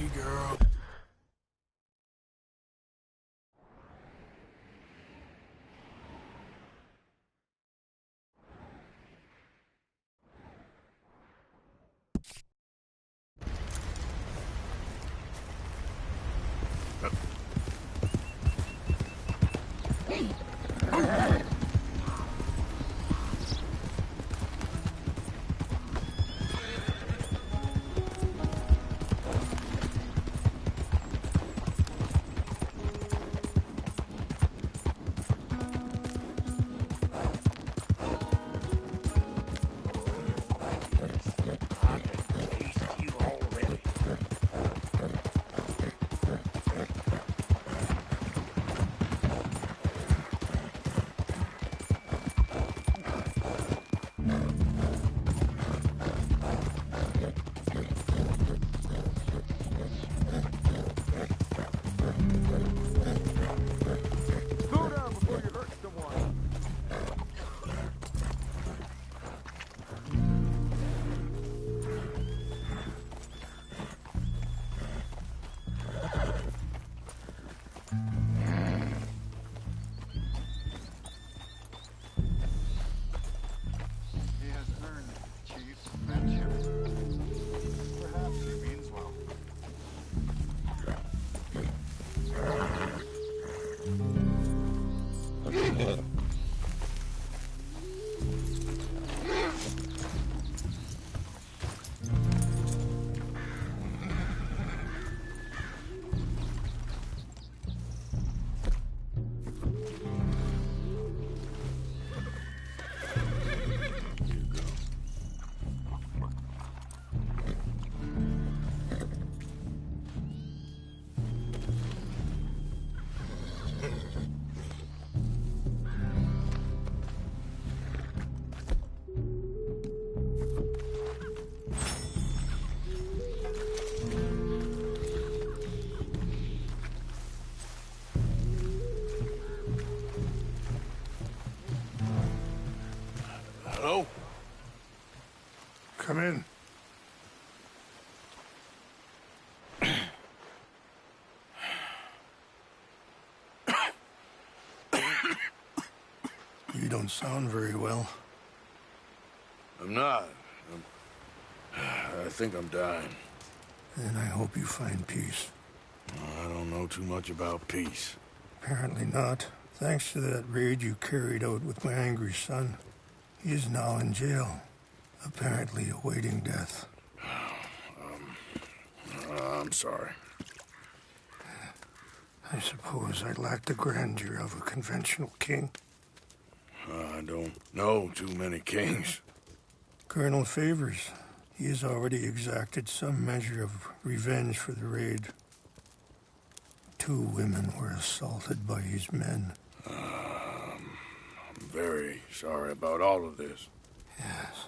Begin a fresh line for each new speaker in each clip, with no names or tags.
Easy, girl.
He has earned Chief's friendship. Perhaps he means well.
Hello?
Come in. You don't sound very well.
I'm not. I think I'm dying.
And I hope you find peace.
I don't know too much about peace.
Apparently not. Thanks to that raid you carried out with my angry son. He is now in jail, apparently awaiting death.
I'm sorry.
I suppose I lack the grandeur of a conventional king.
I don't know too many kings.
Colonel Favors, he has already exacted some measure of revenge for the raid. 2 women were assaulted by his men.
I'm very sorry about all of this.
Yes.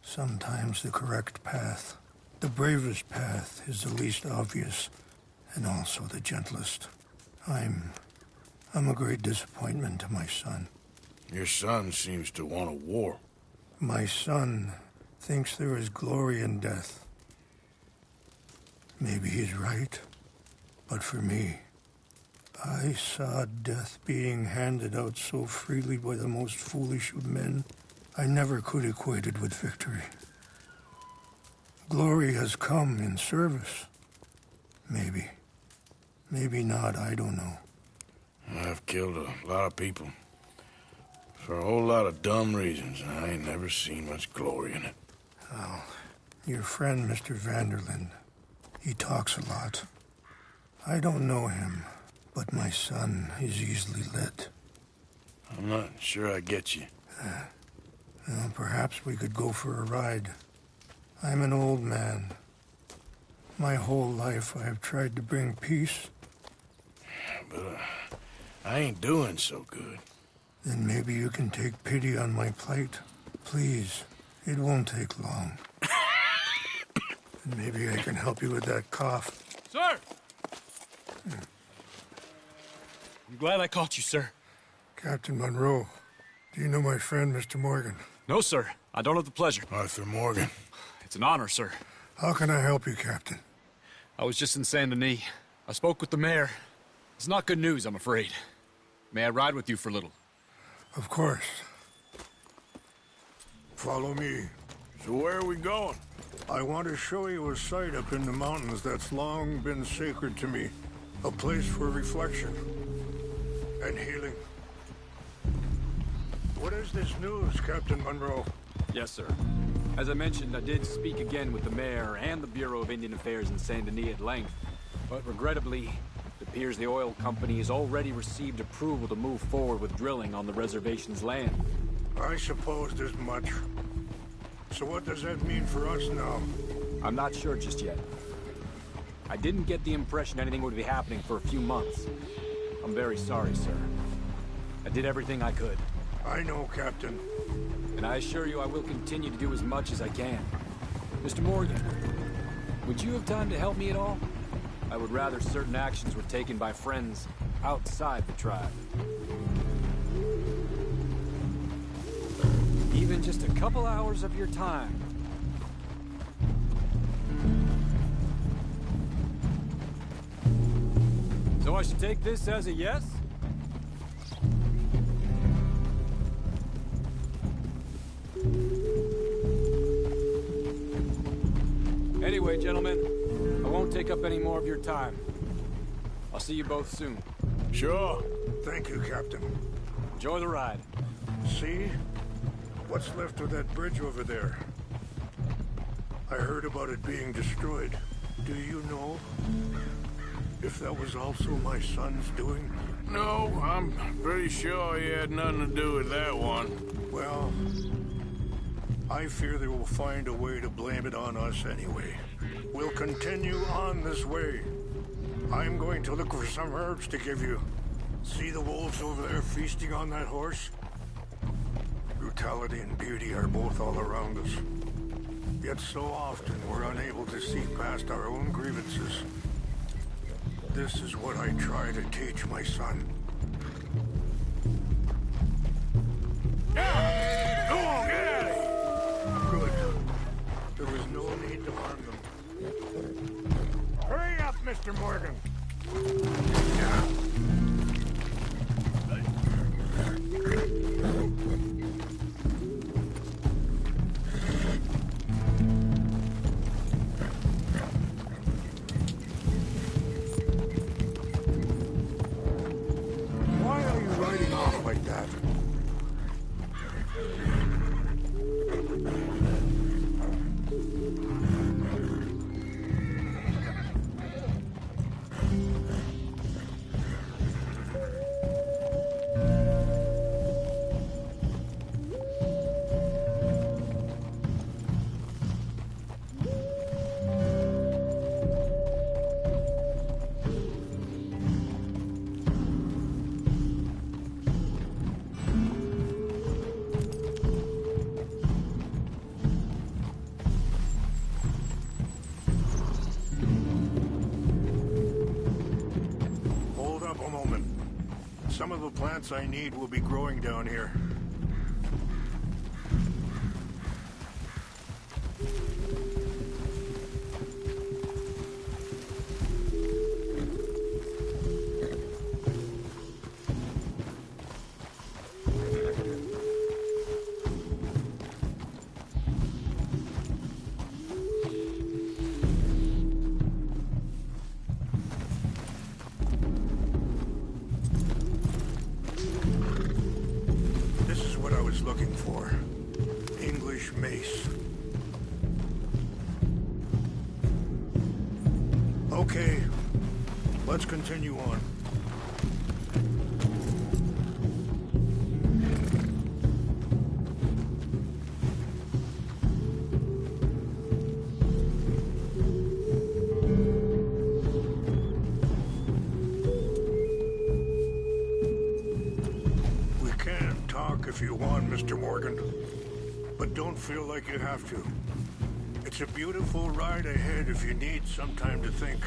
Sometimes the correct path, the bravest path, is the least obvious, and also the gentlest. I'm a great disappointment to my son.
Your son seems to want a war.
My son thinks there is glory in death. Maybe he's right, but for me, I saw death being handed out so freely by the most foolish of men, I never could equate it with victory. Glory has come in service. Maybe. Maybe not, I don't know.
I've killed a lot of people. For a whole lot of dumb reasons, and I ain't never seen much glory in it.
Well, your friend, Mr. Vanderlyn, he talks a lot. I don't know him, but my son is easily led.
I'm not sure I get you.
Well, perhaps we could go for a ride. I'm an old man. My whole life I have tried to bring peace.
But I ain't doing so good.
Then maybe you can take pity on my plight. Please, it won't take long. And maybe I can help you with that cough.
Sir! I'm glad I caught you, sir.
Captain Monroe, do you know my friend, Mr. Morgan?
No, sir. I don't have the pleasure.
Arthur Morgan.
It's an honor, sir.
How can I help you, Captain?
I was just in Saint Denis. I spoke with the mayor. It's not good news, I'm afraid. May I ride with you for a little?
Of course. Follow me.
So where are we going?
I want to show you a site up in the mountains that's long been sacred to me. A place for reflection and healing. What is this news, Captain Monroe?
Yes, sir. As I mentioned, I did speak again with the mayor and the Bureau of Indian Affairs in Saint Denis at length, but regrettably, it appears the oil company has already received approval to move forward with drilling on the reservation's land.
I supposed as much. So what does that mean for us now?
I'm not sure just yet. I didn't get the impression anything would be happening for a few months. I'm very sorry, sir. I did everything I could.
I know, Captain.
And I assure you I will continue to do as much as I can. Mr. Morgan, would you have time to help me at all? I would rather certain actions were taken by friends outside the tribe. Even just a couple hours of your time. So I should take this as a yes? Anyway, gentlemen, I won't take up any more of your time. I'll see you both soon.
Sure.
Thank you, Captain.
Enjoy the ride.
See? What's left of that bridge over there? I heard about it being destroyed. Do you know if that was also my son's doing?
No, I'm pretty sure he had nothing to do with that one.
Well, I fear they will find a way to blame it on us anyway. We'll continue on this way. I'm going to look for some herbs to give you. See the wolves over there feasting on that horse? Brutality and beauty are both all around us. Yet so often we're unable to see past our own grievances. This is what I try to teach my son.
Go on, get out of here!
Good. There was no need to harm them. Hurry up, Mr. Morgan. Why are you riding off like that? Some of the plants I need will be growing down here. Looking for English mace. Okay, let's continue on. If you want, Mr. Morgan. But don't feel like you have to. It's a beautiful ride ahead if you need some time to think.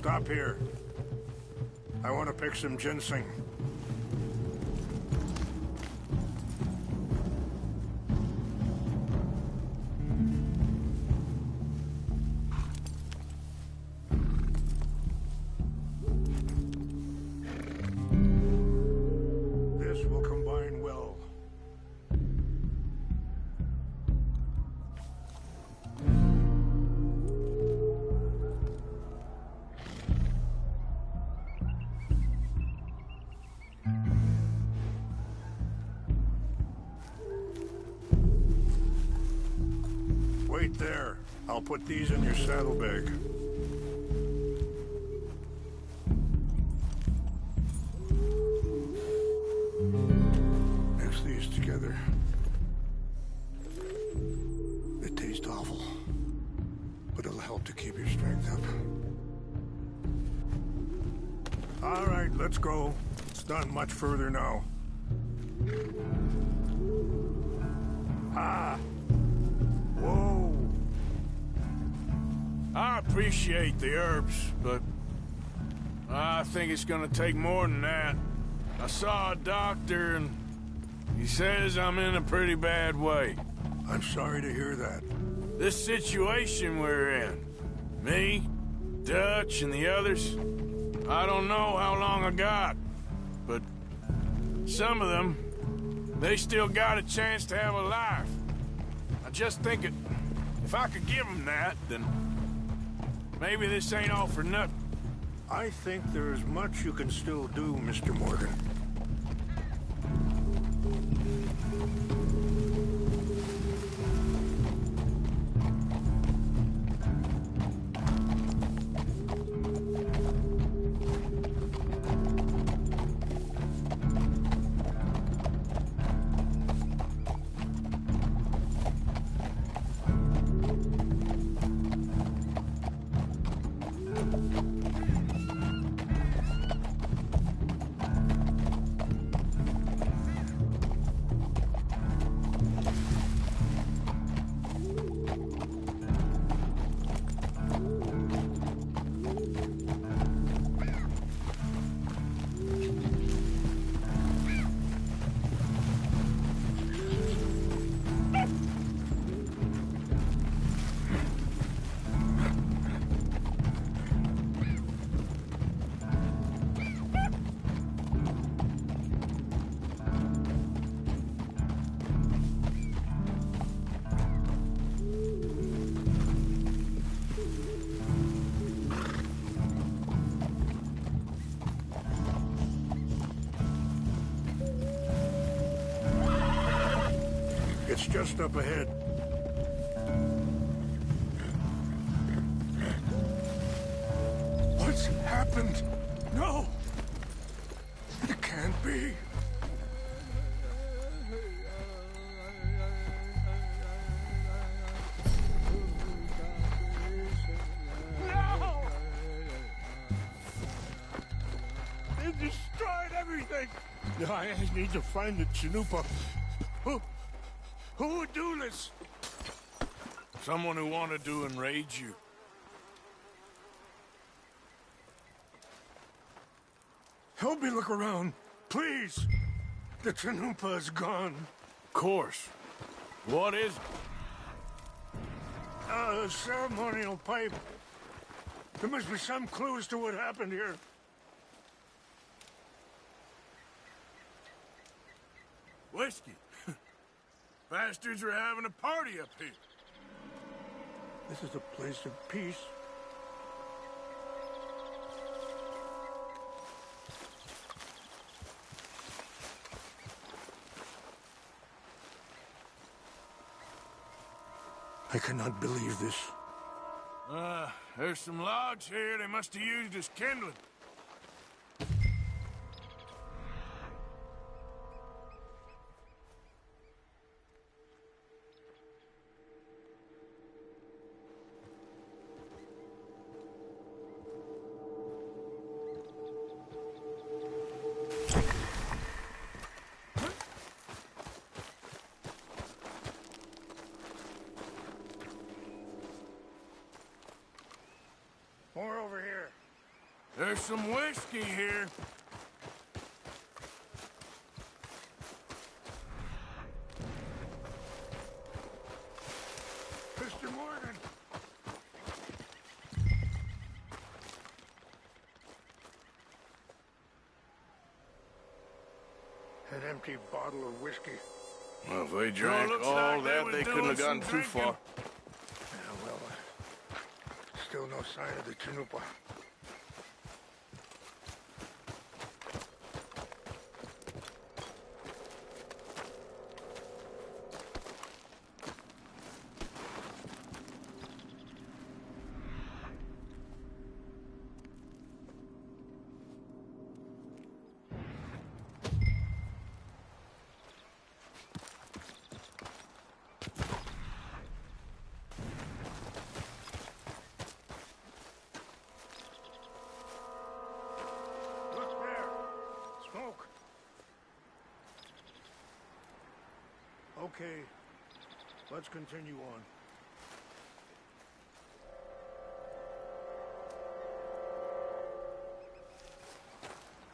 stop here. I want to pick some ginseng. This will combine well. Wait there. I'll put these in your saddlebag. Mix these together. They taste awful, but it'll help to keep your strength up. All right, let's go. It's not much further now. Ah! Whoa!
I appreciate the herbs, but I think it's gonna take more than that. I saw a doctor and he says I'm in a pretty bad way.
I'm sorry to hear that.
This situation we're in, me, Dutch, and the others, I don't know how long I got, but some of them, they still got a chance to have a life. I just think if I could give them that, then maybe this ain't all for nothing.
I think there is much you can still do, Mr. Morgan. It's just up ahead. What's happened? No! It can't be. No! They destroyed everything! I need to find the Chanupa. Who would do this?
Someone who wanted to enrage you.
Help me look around, please. The Chanupa is gone.
Of course. What is it?
A ceremonial pipe. There must be some clues to what happened here.
Whiskey. Bastards are having a party up here.
This is a place of peace. I cannot believe this.
There's some logs here they must have used as kindling.
More over here.
There's some whiskey here.
Mr. Morgan! An empty bottle of whiskey.
Well, if they drank
looks
all
like they
that,
was
they couldn't
doing
have gotten
some
too far.
drinking. Yeah, well, still no sign of the Chanupa. Look there! Smoke! Okay, let's continue on.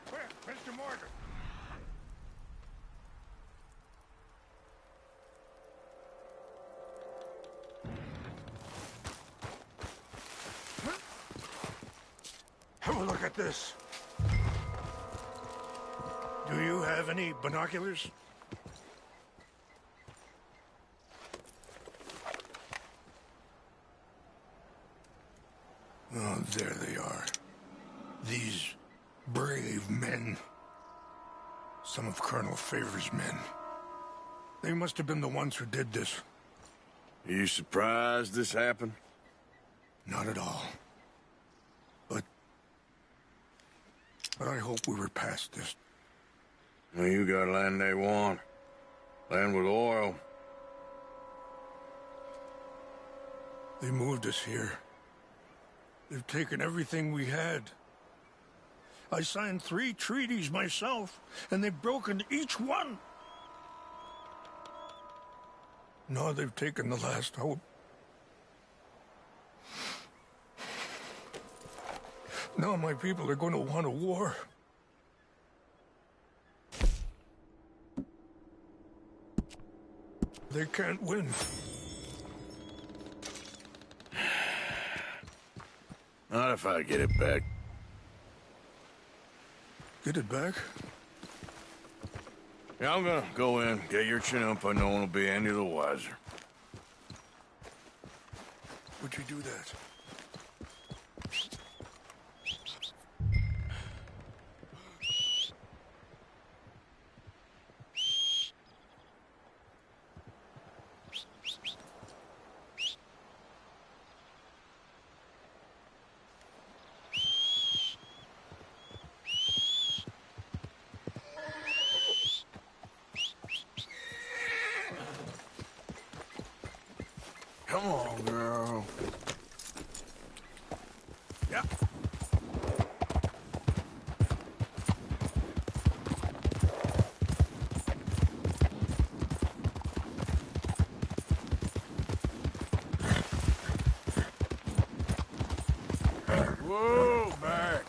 Quick, Mr. Morgan! Have a look at this. Do you have any binoculars? Oh, there they are. These brave men. Some of Colonel Favor's men. They must have been the ones who did this.
Are you surprised this happened?
Not at all. But I hope we were past this.
Well, you got land they want. Land with oil.
They moved us here. They've taken everything we had. I signed 3 treaties myself, and they've broken each one. Now they've taken the last hope. Now my people are going to want a war. They can't win.
Not if I get it back.
Get it back?
Yeah, I'm gonna go in, get your Chanupa. No one will be any the wiser.
Would you do that?
Come on, girl.
Yeah.
Whoa, back.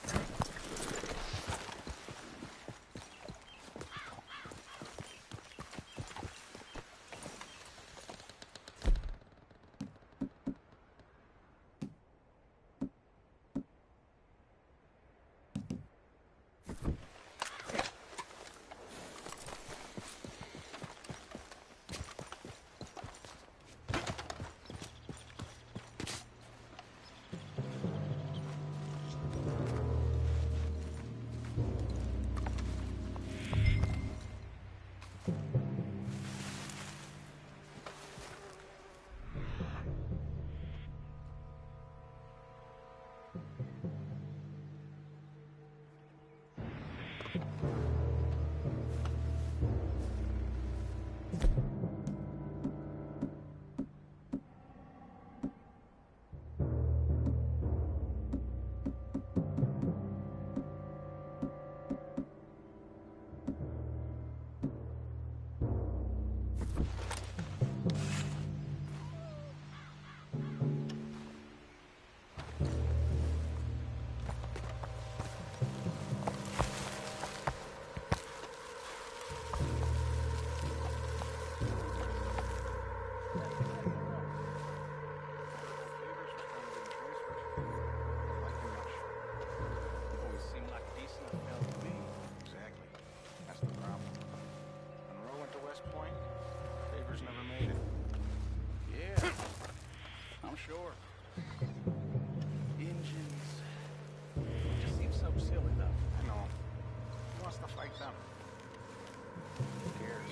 fascinating. Yeah, I'm sure. Engines. It just seems so silly, though. I know. Who wants to fight them? Who cares?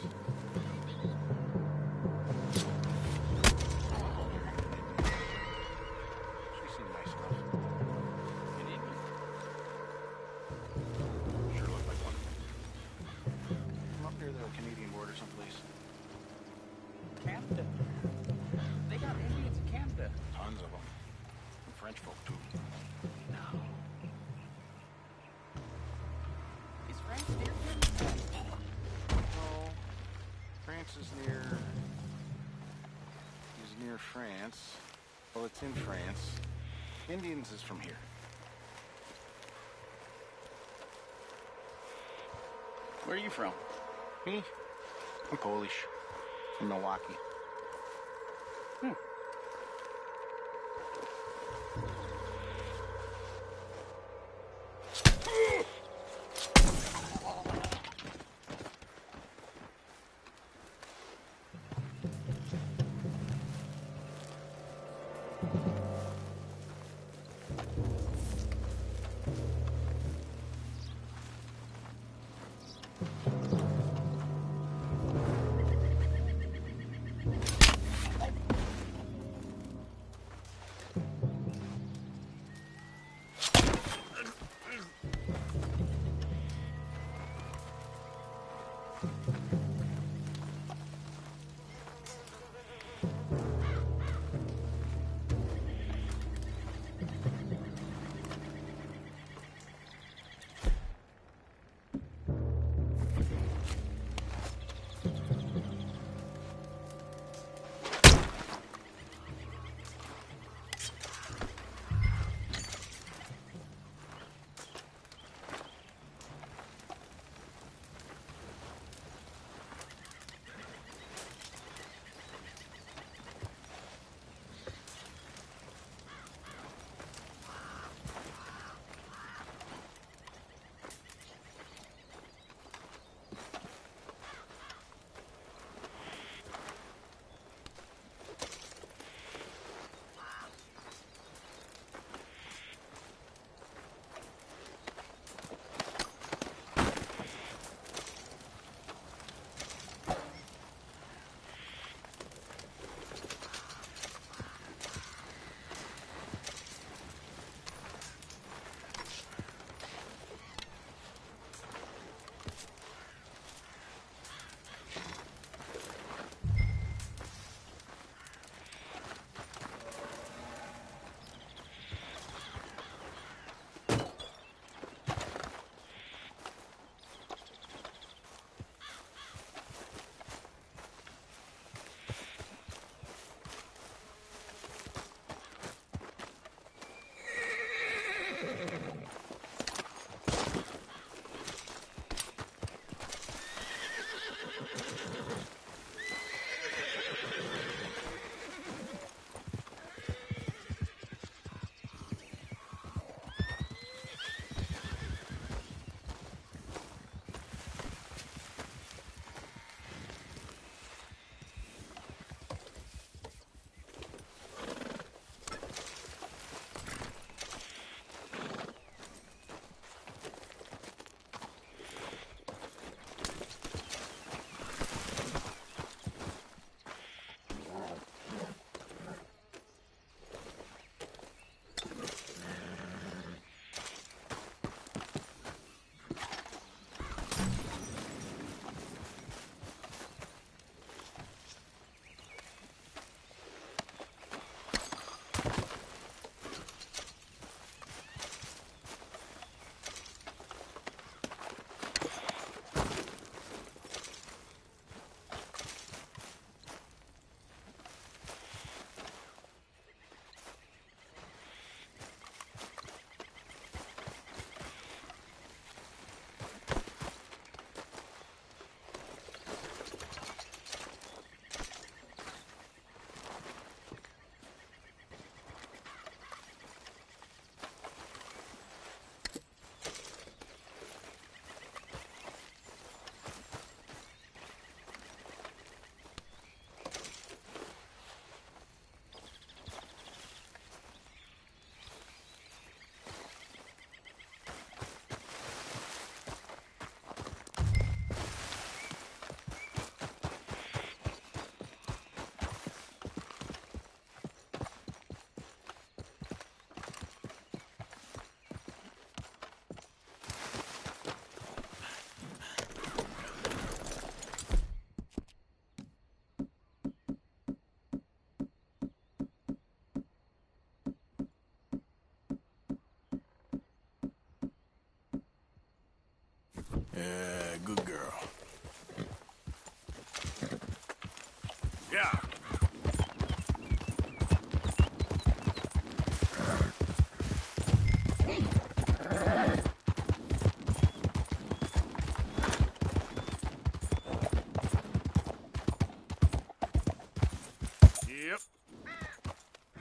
She seemed nice enough. An Indian. Sure looked like one. From up near the Canadian border someplace. Canada. They got Indians in Canada. Tons of them. And French folk, too. No. Is France near here? No. France is near... is near France. Well, it's in France. Indians is from here. Where are you from? Me? I'm Polish. From Milwaukee.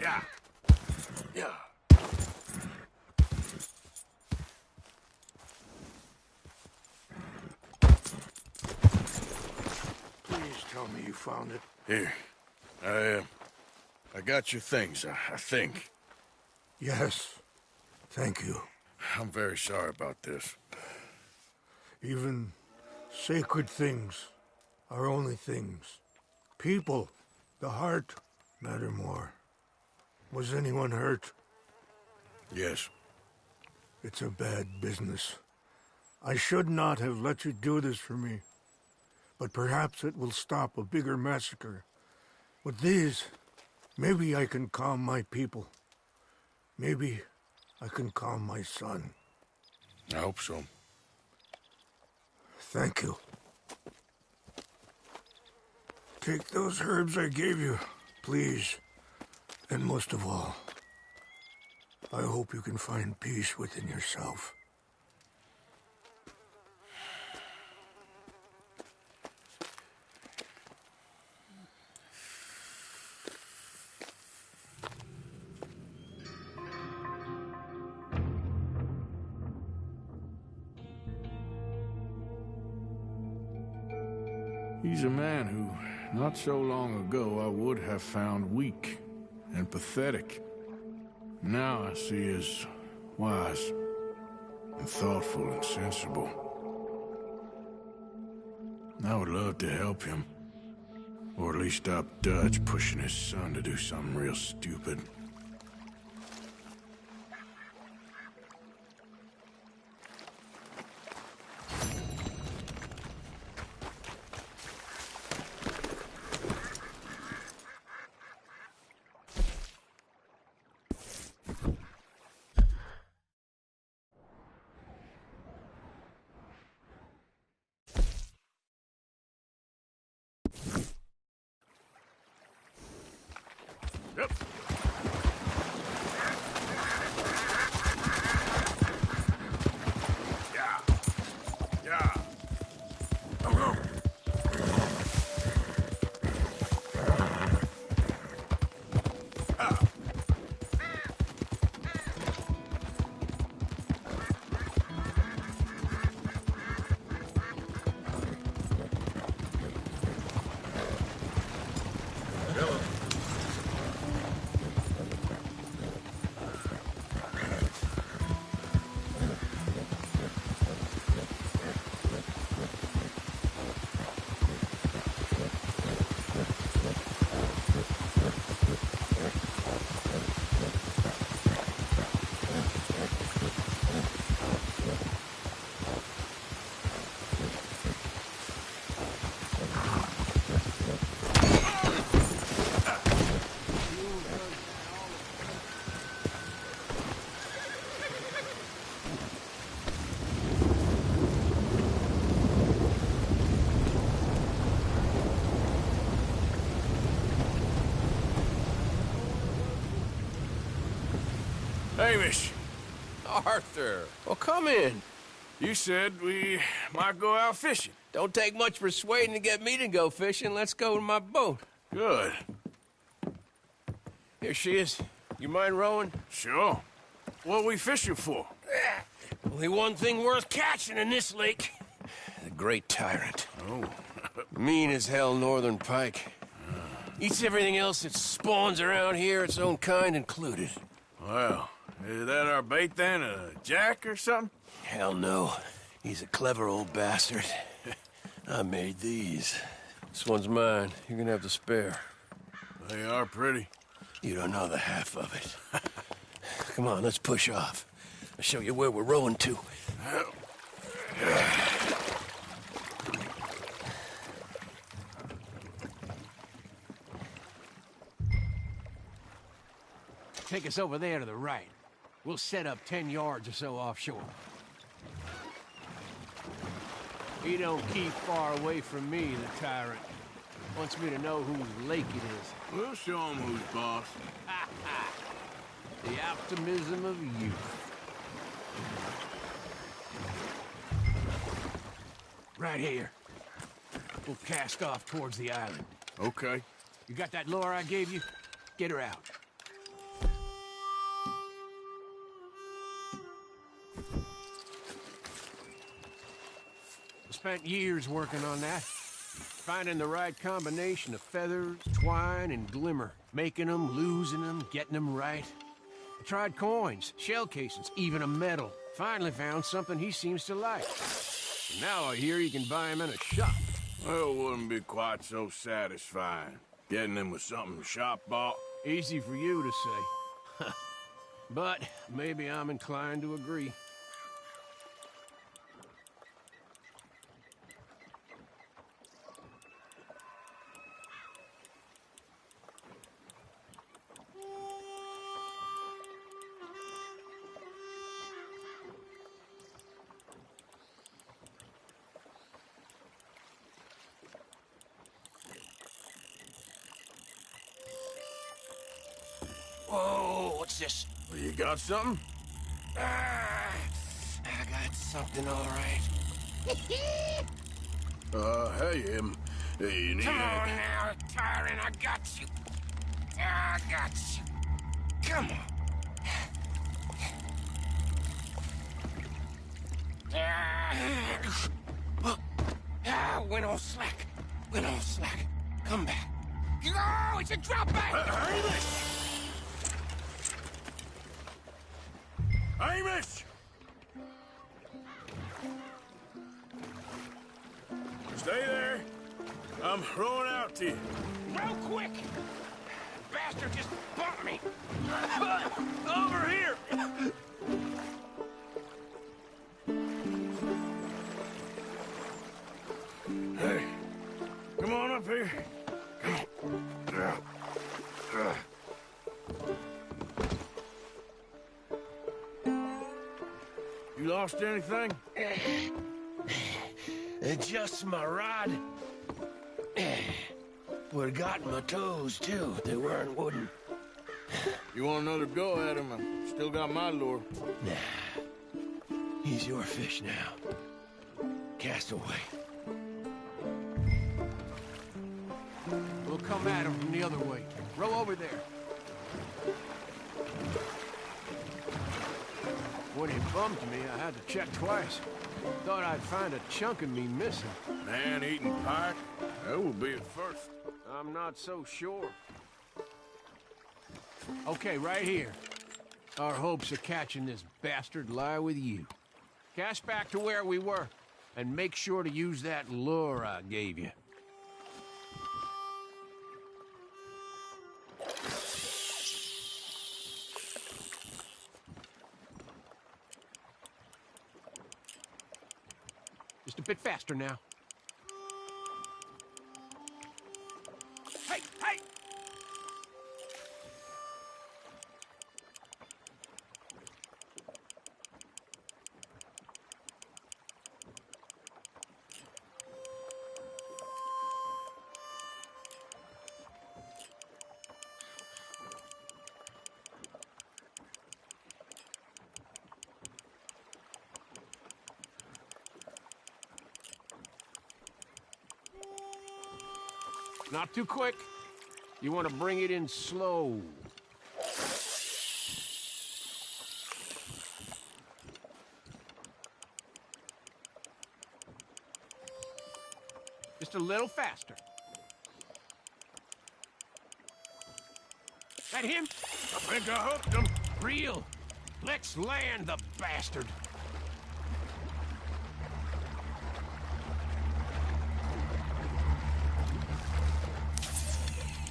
Yeah. Yeah.
Please tell me you found it.
Here. I got your things, I think.
Yes. Thank you.
I'm very sorry about this.
Even sacred things are only things. People, the heart, matter more. Was anyone hurt?
Yes.
It's a bad business. I should not have let you do this for me. But perhaps it will stop a bigger massacre. With these, maybe I can calm my people. Maybe I can calm my son.
I hope so.
Thank you. Take those herbs I gave you, please. And most of all, I hope you can find peace within yourself.
He's a man who, not so long ago, I would have found weak and pathetic. Now I see as wise and thoughtful and sensible. I would love to help him. Or at least stop Dutch pushing his son to do something real stupid. Yep. Yeah. Yeah. Oh. Hamish,
Arthur, well, come in.
you said we might go out fishing.
Don't take much persuading to get me to go fishing. Let's go in my boat.
Good.
Here she is. You mind rowing?
Sure. What we fishing for?
Only one thing worth catching in this lake. The Great Tyrant.
Oh.
Mean as hell northern pike. Eats everything else that spawns around here, its own kind included.
Well, is that our bait then? A jack or something?
Hell no. He's a clever old bastard. I made these. This one's mine. You're gonna have to spare.
They are pretty.
You don't know the half of it. Come on, let's push off. I'll show you where we're rowing to.
Take us over there to the right. We'll set up 10 yards or so offshore. He don't keep far away from me, the tyrant. Wants me to know whose lake it is.
We'll show him who's boss.
The optimism of youth. Right here. We'll cast off towards the island.
Okay.
You got that lure I gave you? Get her out. spent years working on that. Finding the right combination of feathers, twine, and glimmer. Making them, losing them, getting them right. I tried coins, shell casings, even a medal. Finally found something he seems to like. And now I hear you can buy him in a shop.
Well, it wouldn't be quite so satisfying. Getting him with something the shop bought.
Easy for you to say. But maybe I'm inclined to agree.
Whoa, what's this?
You got something?
I got something, all right.
Hey, you need
Come
any-
on now, Tyrant, I got you. I got you. Come on. Went on slack. Went on slack. Come back. Oh, it's a drop back!
Amos! Stay there. I'm throwing out to you.
Real quick! Bastard just bumped me! Over here!
Hey, come on up here. You lost anything?
Just my rod. Would've gotten my toes, too. They weren't wooden.
You want another go at him? I still got my lure.
Nah. He's your fish now. Cast away.
We'll come at him from the other way. Row over there. When he bumped me, I had to check twice. Thought I'd find a chunk of me missing.
Man-eating pike? That will be at first.
I'm not so sure. Okay, right here. Our hopes of catching this bastard lie with you. Cast back to where we were, and make sure to use that lure I gave you. Just a bit faster now. Hey, hey! Not too quick. You want to bring it in slow. Just a little faster. That him?
I think I hooked him.
Real. Let's land the bastard.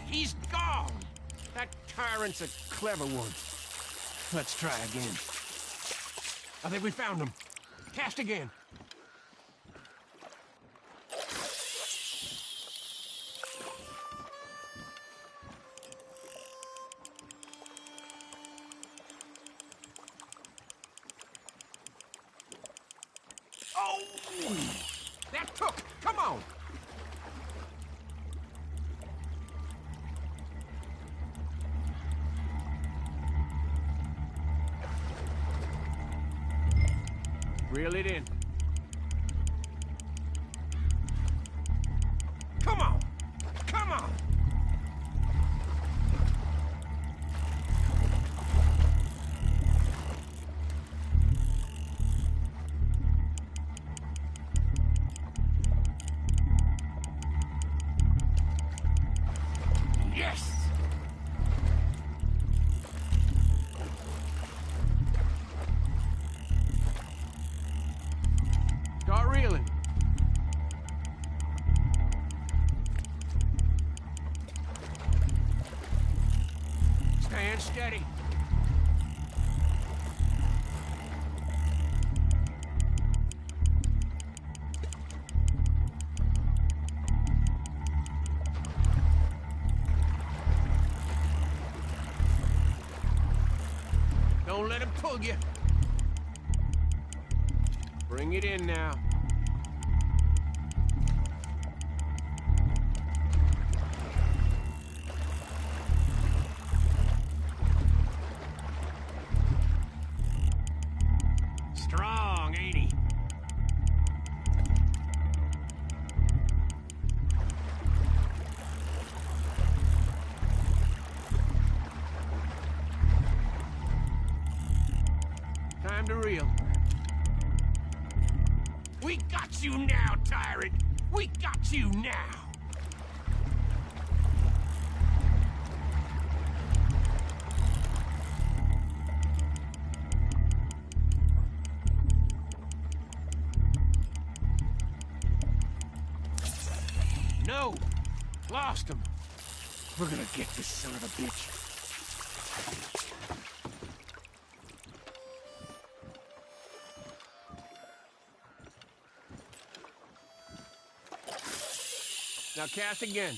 He's gone! That tyrant's a clever one. Let's try again. I think we found him. Cast again. Oh! That took! Come on! Reel it in. Come on! Come on! Yes! Start reeling. Stand steady. Don't let him pull you. Bring it in now. Strong, ain't he? Time to reel. We got you now, tyrant! We got you now! No! Lost him! We're gonna get this son of a bitch. Now cast again.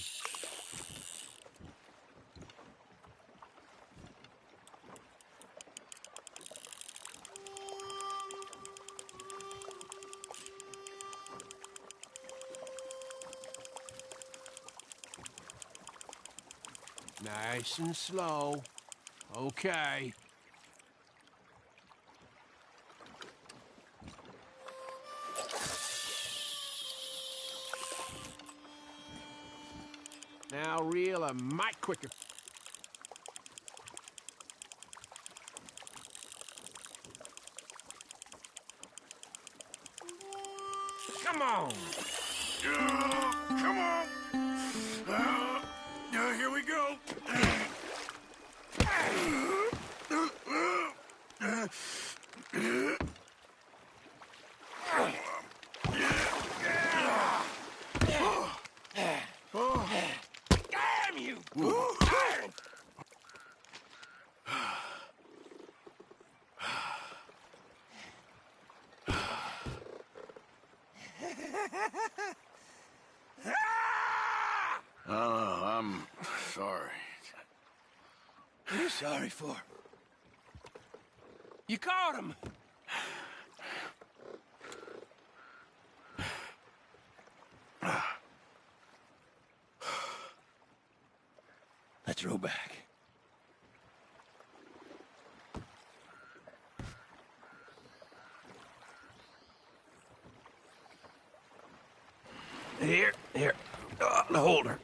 Nice and slow. Okay. Now reel a mite quicker. Come on!
Come on! Here we go!
Damn you!
I'm sorry.
What are you sorry for? You caught him! Let's row back. Here. The holder.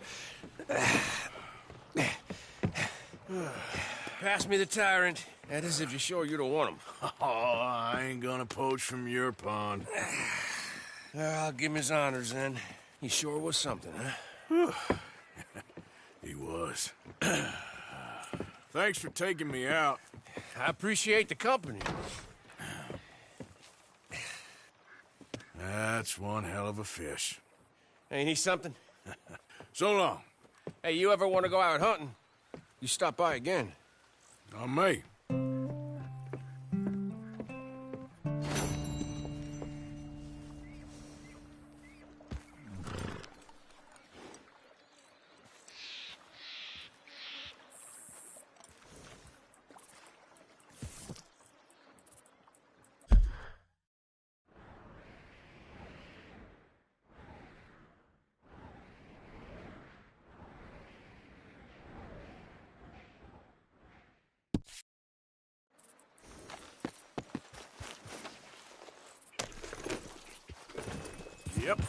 Pass me the tyrant. That is if you're sure you don't want him.
Oh, I ain't gonna poach from your pond.
I'll give him his honors then. He sure was something, huh?
He was. Thanks for taking me out.
I appreciate the company.
That's one hell of a fish.
Ain't he something?
So long.
Hey, you ever want to go out hunting? You stop by again.
On me. Yep.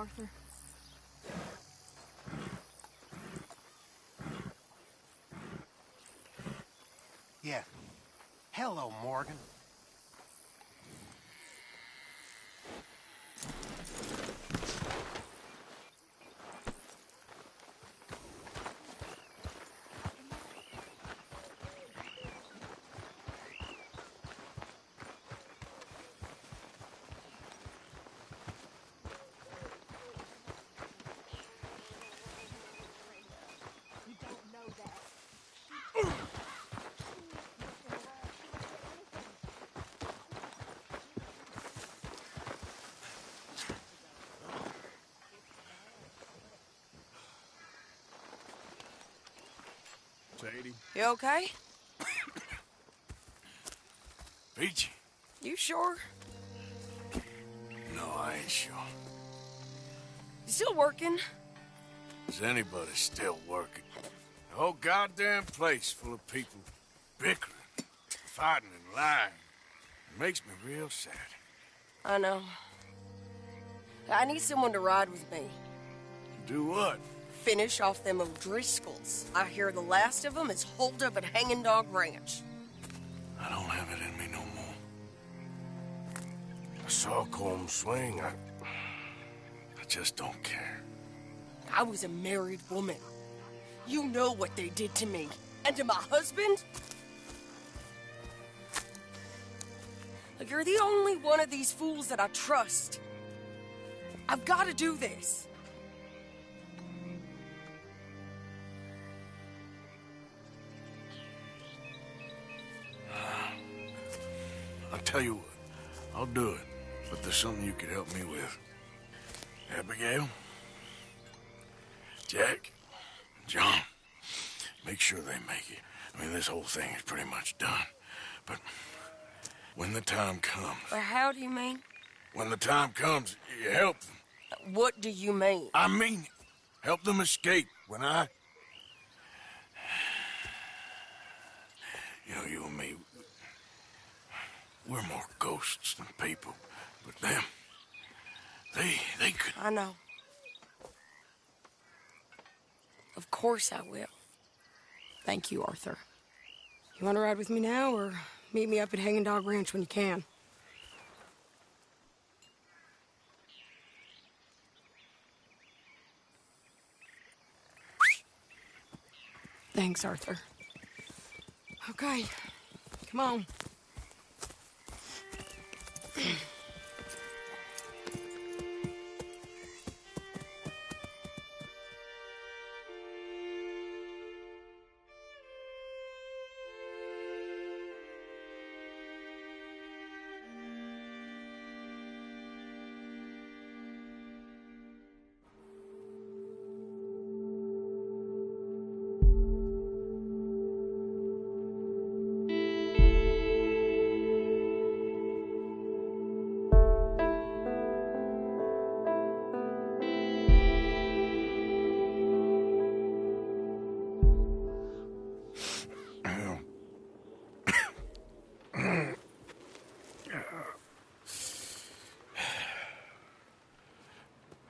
Arthur.
Yeah. Hello, Morgan.
Sadie.
You okay?
Peachy?
You sure?
No, I ain't sure.
You still working?
Is anybody still working? The whole goddamn place full of people bickering, fighting and lying. It makes me real sad.
I know. I need someone to ride with me.
Do what?
Finish off them O'Driscolls. I hear the last of them is holed up at Hanging Dog Ranch.
I don't have it in me no more. I saw Colm swing. I just don't care.
I was a married woman. You know what they did to me. And to my husband? Like, you're the only one of these fools that I trust. I've got to do this.
I'll tell you what, I'll do it, but there's something you could help me with. Abigail, Jack, John, make sure they make it. I mean, this whole thing is pretty much done, but when the time comes...
How do you mean?
When the time comes, you help them.
What do you mean?
I mean it. Help them escape when I... You know, you and me, we're more ghosts than people, but them, they could...
I know. Of course I will. Thank you, Arthur. You want to ride with me now, or meet me up at Hanging Dog Ranch when you can? Thanks, Arthur. Okay, come on.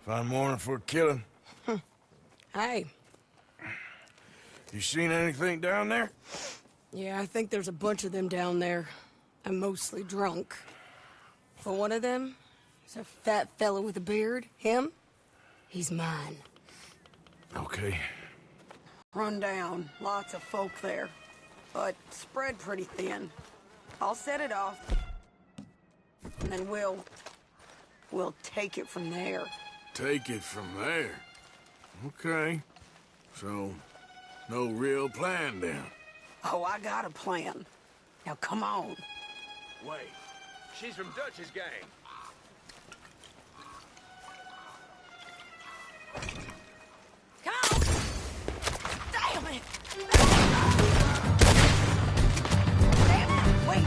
Fine morning for a killing.
Hey.
You seen anything down there?
Yeah, I think there's a bunch of them down there. I'm mostly drunk. But one of them is a fat fella with a beard. Him? He's mine.
Okay.
Run down. Lots of folk there. But spread pretty thin. I'll set it off. And then we'll take it from there.
Take it from there. Okay. So, no real plan then?
Oh, I got a plan. Now come on.
Wait. She's from Dutch's gang.
Come on! Damn it! Damn it! Wait!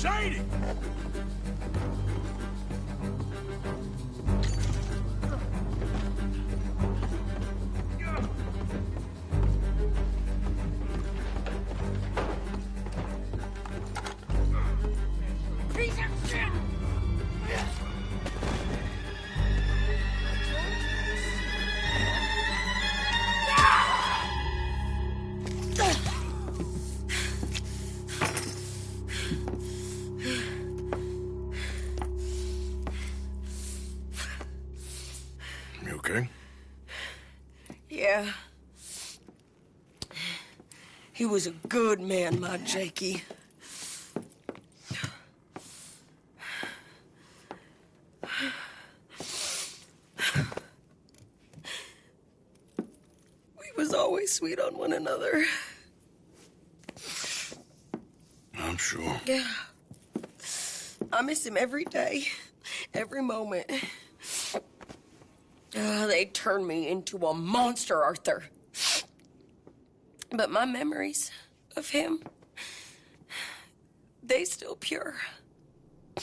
Sadie!
Piece of shit!
You okay?
Yeah. He was a good man, my Jakey. We was always sweet on one another.
I'm sure.
Yeah. I miss him every day, every moment. They turned me into a monster, Arthur. But my memories of him, they still pure.
I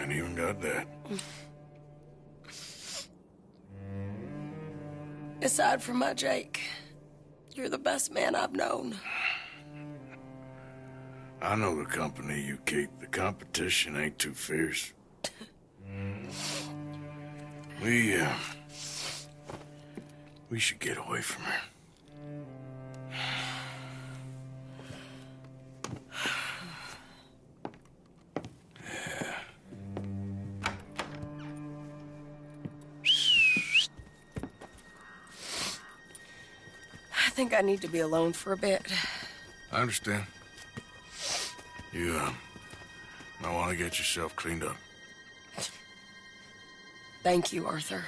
ain't even got that.
Aside from my Jake, you're the best man I've known.
I know the company you keep. The competition ain't too fierce. We should get away from her.
I think I need to be alone for a bit.
I understand. You, might want to get yourself cleaned up.
Thank you, Arthur.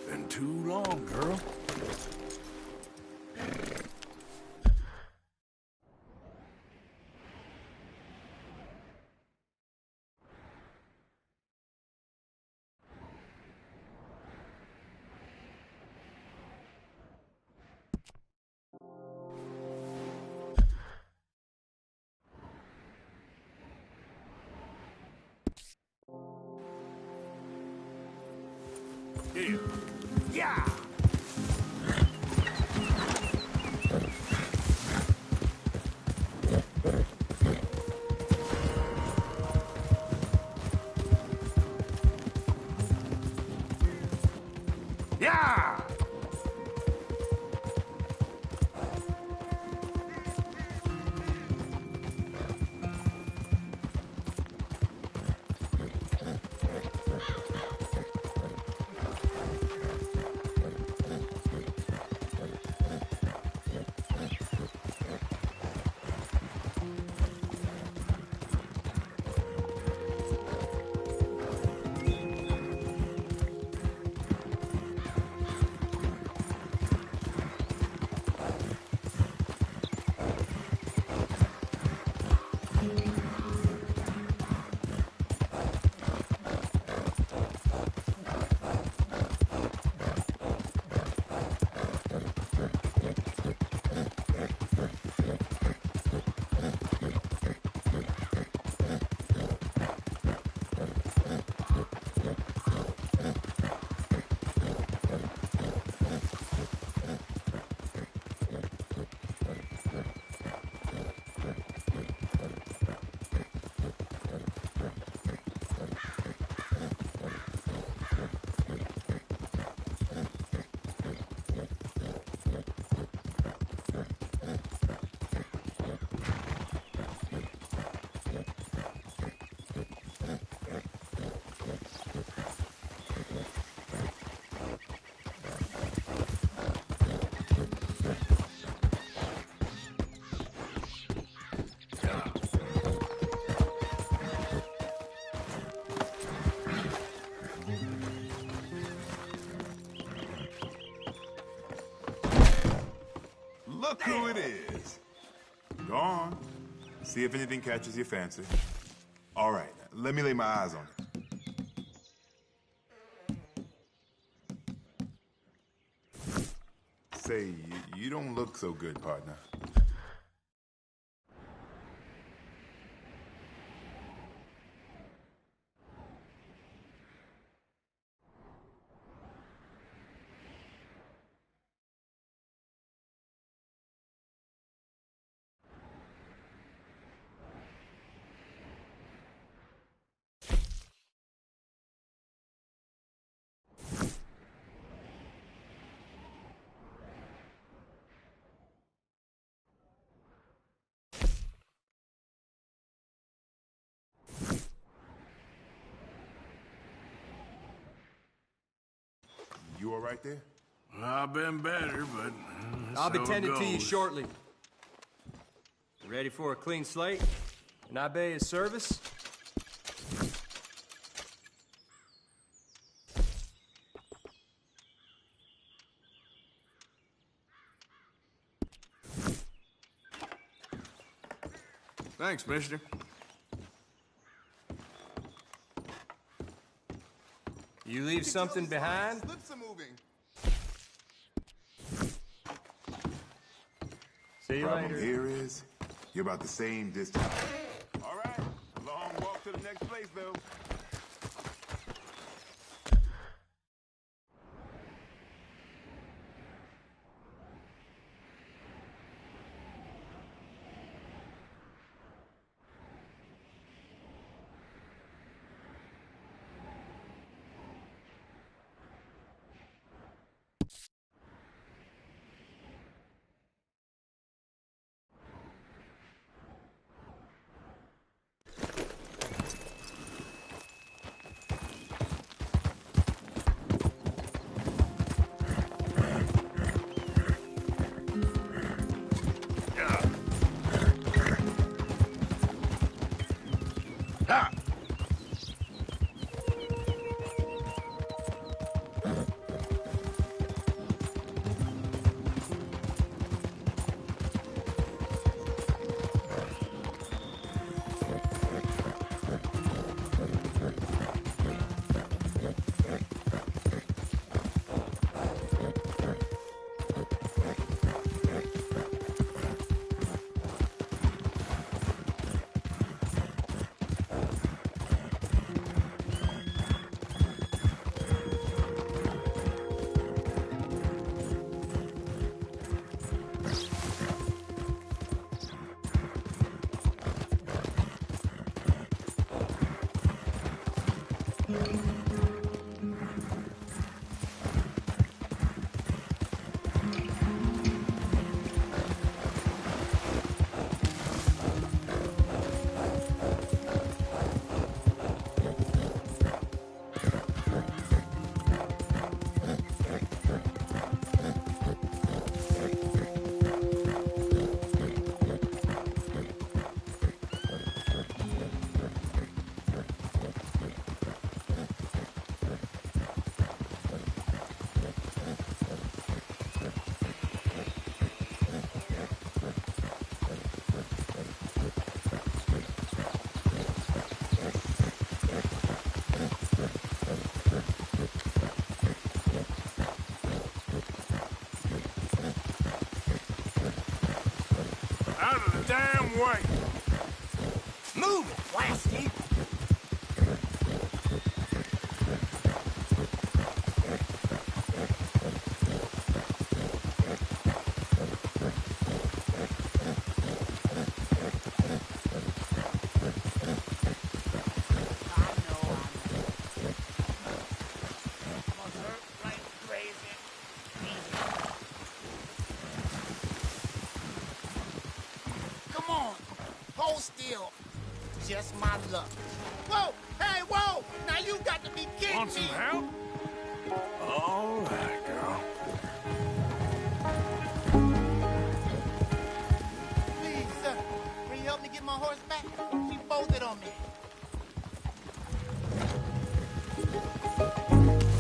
Been too long, girl. Yeah. Yeah! Yeah!
Look who it is. Go on. See if anything catches your fancy. All right, let me lay my eyes on it. Say, you don't look so good, partner. You all right there?
I've been better, but
I'll be tending to you shortly. Ready for a clean slate? Can I be of service?
Thanks, mister.
You leave something behind?
Lips are moving.
See you
Problem
later.
here is, you're about the same distance. All right, long walk to the next place, though.
Out of the damn way!
Move it, Lasky!
Come on, hold still. Just my luck. Whoa! Hey, whoa! Now you got to be kidding
Want some
me!
help? All right, girl.
Please, sir, can you help me get my horse back? She bolted on me.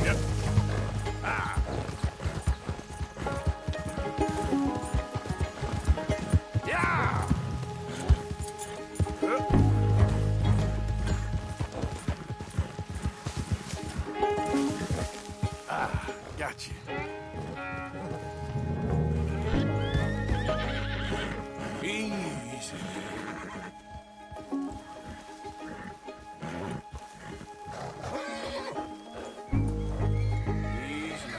Yep. Ah. got you. Easy. Easy.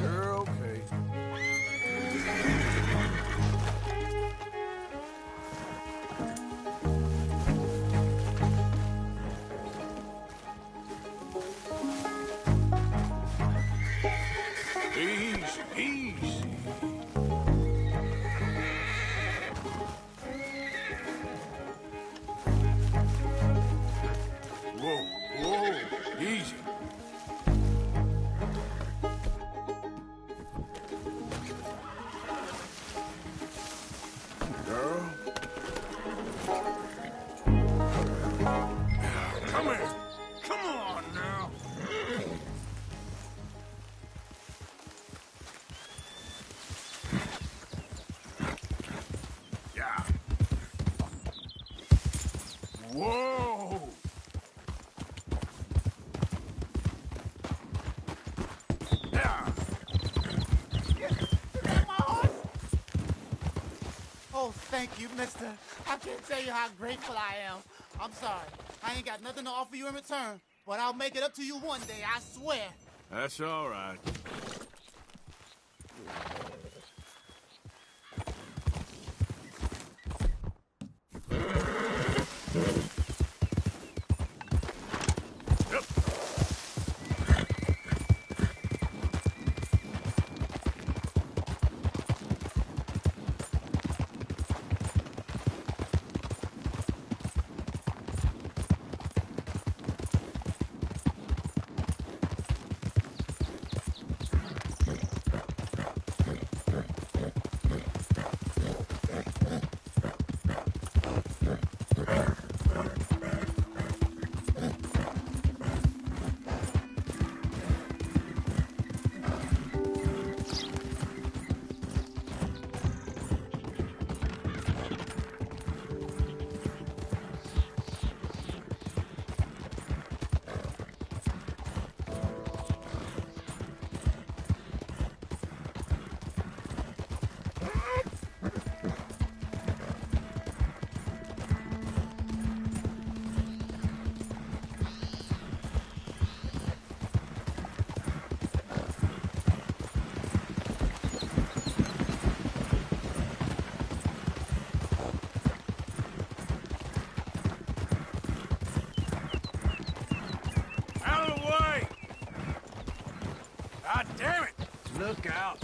You're okay. Easy, easy. Whoa, whoa, easy. Girl. Come here. Come on now. Yeah. Whoa! Yeah.
Oh, thank you, mister. I can't tell you how grateful I am. I'm sorry. I ain't got nothing to offer you in return, but I'll make it up to you one day, I swear.
That's all right. Out of the way! God damn it!
Look out.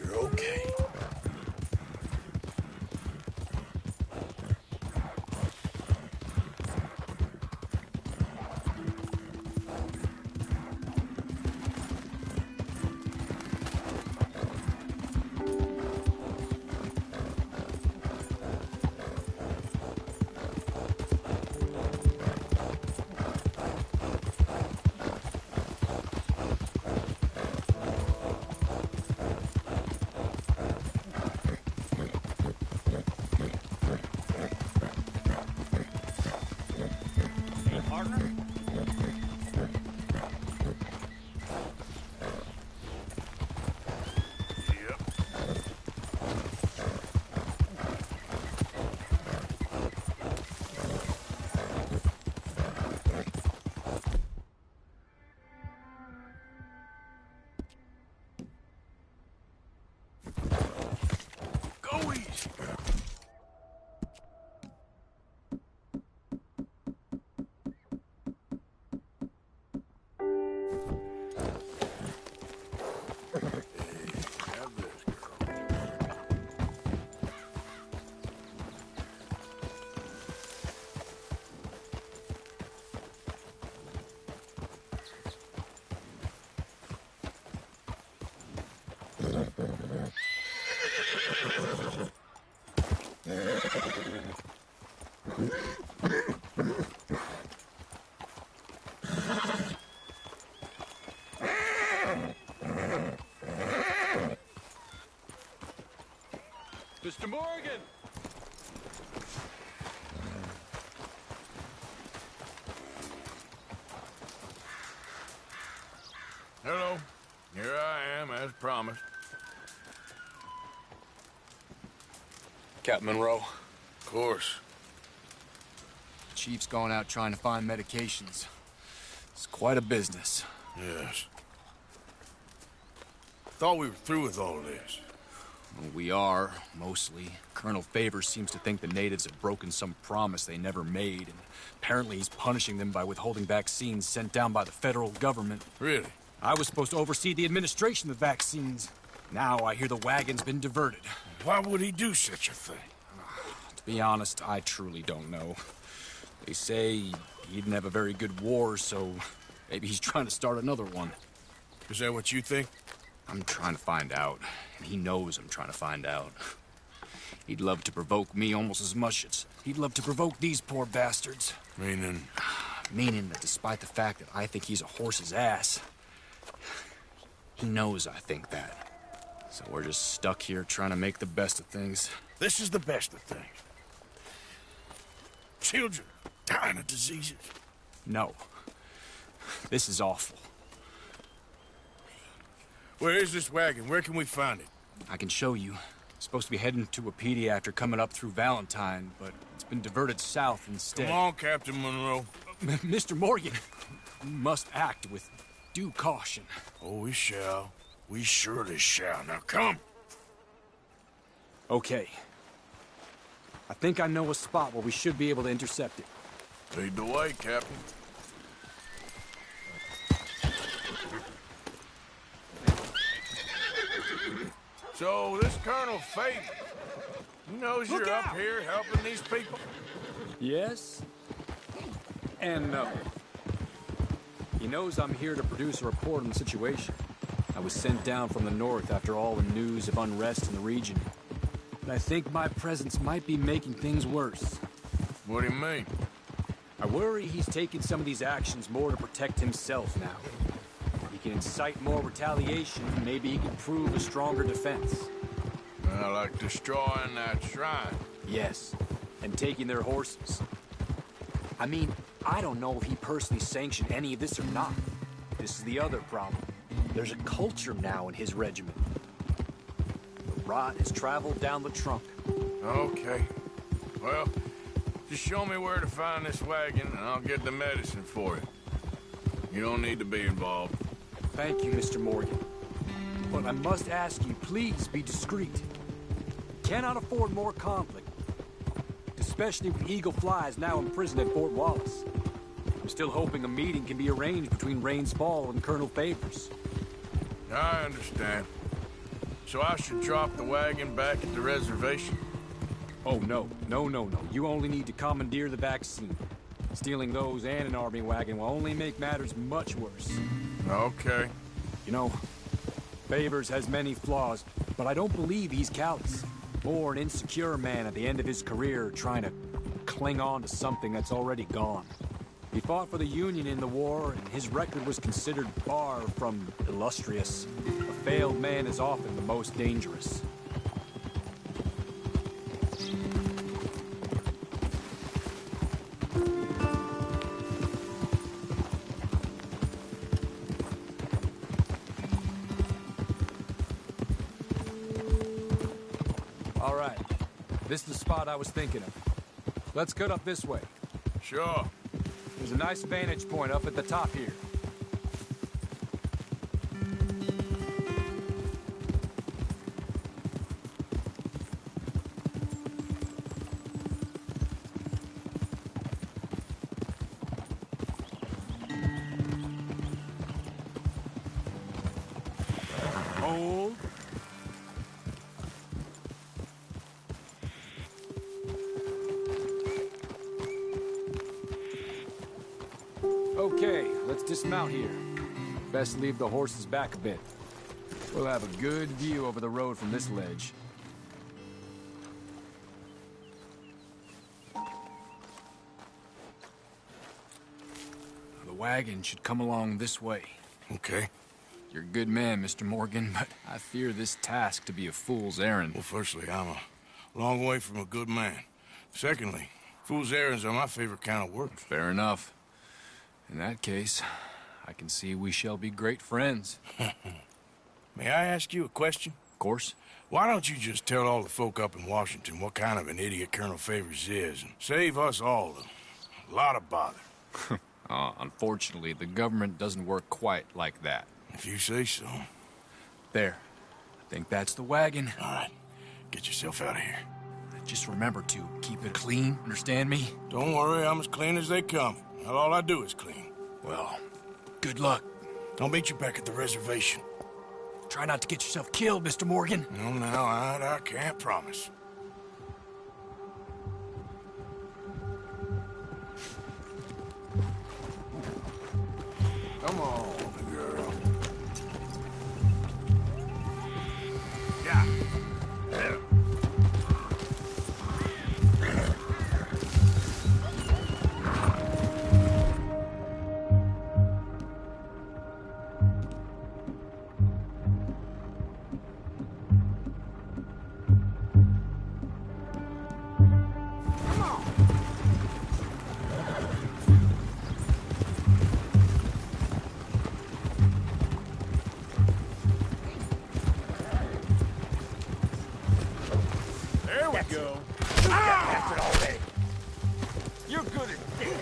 You're okay.
Go easy. Have this, girl.
Mr. Morgan!
Hello. Here I am, as promised.
Captain Monroe.
Of course.
Chief's going out trying to find medications. It's quite a business.
Yes. Thought we were through with all of this.
Well, we are, mostly. Colonel Favors seems to think the natives have broken some promise they never made, and apparently he's punishing them by withholding vaccines sent down by the federal government.
Really?
I was supposed to oversee the administration of the vaccines. Now I hear the wagon's been diverted.
Why would he do such a thing?
To be honest, I truly don't know. They say he didn't have a very good war, so maybe he's trying to start another one.
Is that what you think?
I'm trying to find out, and he knows I'm trying to find out. He'd love to provoke me almost as much as he'd love to provoke these poor bastards.
Meaning?
Meaning that despite the fact that I think he's a horse's ass, he knows I think that. So we're just stuck here trying to make the best of things.
This is the best of things. Children dying of diseases.
No. This is awful.
Where is this wagon? Where can we find it?
I can show you. It's supposed to be heading to Wapiti after coming up through Valentine, but it's been diverted south instead.
Come on, Captain Monroe.
Mr. Morgan, you must act with due caution.
Oh, we shall. We surely shall. Now, come.
Okay. I think I know a spot where we should be able to intercept it.
Lead the way, Captain. So, this Colonel Favors, he knows you're up here helping these people?
Yes. And no. He knows I'm here to produce a report on the situation. I was sent down from the north after all the news of unrest in the region. But I think my presence might be making things worse.
What do you mean?
I worry he's taking some of these actions more to protect himself now. He can incite more retaliation, and maybe he can prove a stronger defense.
Like destroying that shrine.
Yes, and taking their horses. I mean, I don't know if he personally sanctioned any of this or not. This is the other problem. There's a culture now in his regiment. The rot has traveled down the trunk.
Okay. Well, just show me where to find this wagon, and I'll get the medicine for you. You don't need to be involved.
Thank you, Mr. Morgan. But I must ask you, please be discreet. Cannot afford more conflict. Especially with Eagle Flies now imprisoned at Fort Wallace. I'm still hoping a meeting can be arranged between Rains Fall and Colonel Favors.
I understand. So I should drop the wagon back at the reservation?
Oh, no. No. You only need to commandeer the vaccine. Stealing those and an army wagon will only make matters much worse.
Okay.
You know, Favors has many flaws, but I don't believe he's callous. Or an insecure man at the end of his career trying to cling on to something that's already gone. He fought for the Union in the war, and his record was considered far from illustrious. A failed man is often the most dangerous. All right. This is the spot I was thinking of. Let's cut up this way.
Sure.
There's a nice vantage point up at the top here. Hold. Okay, let's dismount here. Best leave the horses back a bit. We'll have a good view over the road from this ledge.
The wagon should come along this way.
Okay.
You're a good man, Mr. Morgan, but I fear this task to be a fool's errand.
Well, firstly, I'm Long way from a good man. Secondly, fool's errands are my favorite kind of work.
Fair enough. In that case, I can see we shall be great friends.
May I ask you a question?
Of course.
Why don't you just tell all the folk up in Washington what kind of an idiot Colonel Favors is, and save us all a lot of bother?
Unfortunately, the government doesn't work quite like that.
If you say so.
There. I think that's the wagon.
All right. Get yourself out of here.
Just remember to keep it clean, understand me?
Don't worry, I'm as clean as they come. Not all I do is clean.
Well, good luck.
I'll meet you back at the reservation.
Try not to get yourself killed, Mr. Morgan.
No, now, I can't promise. Come on, girl. Yeah.
Go.
That's it already.
You're good at this.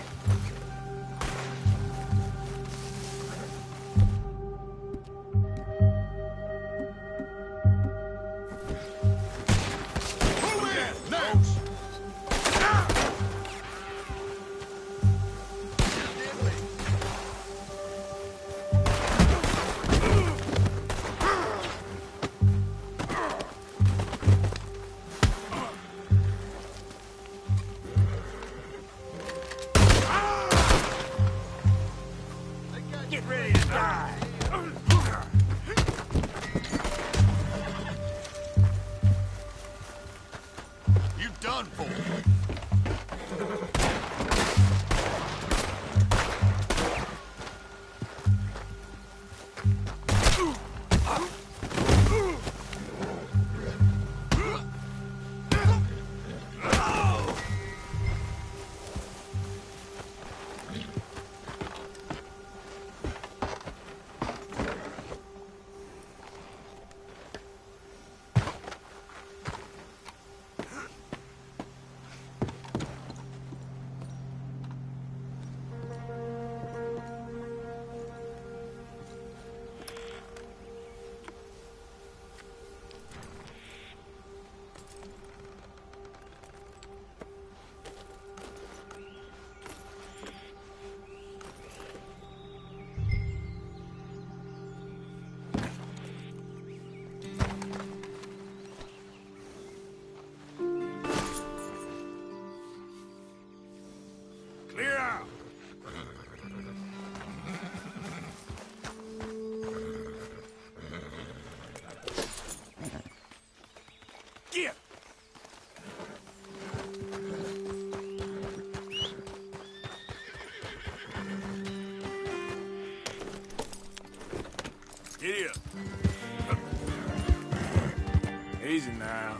Giddy up. Easy now.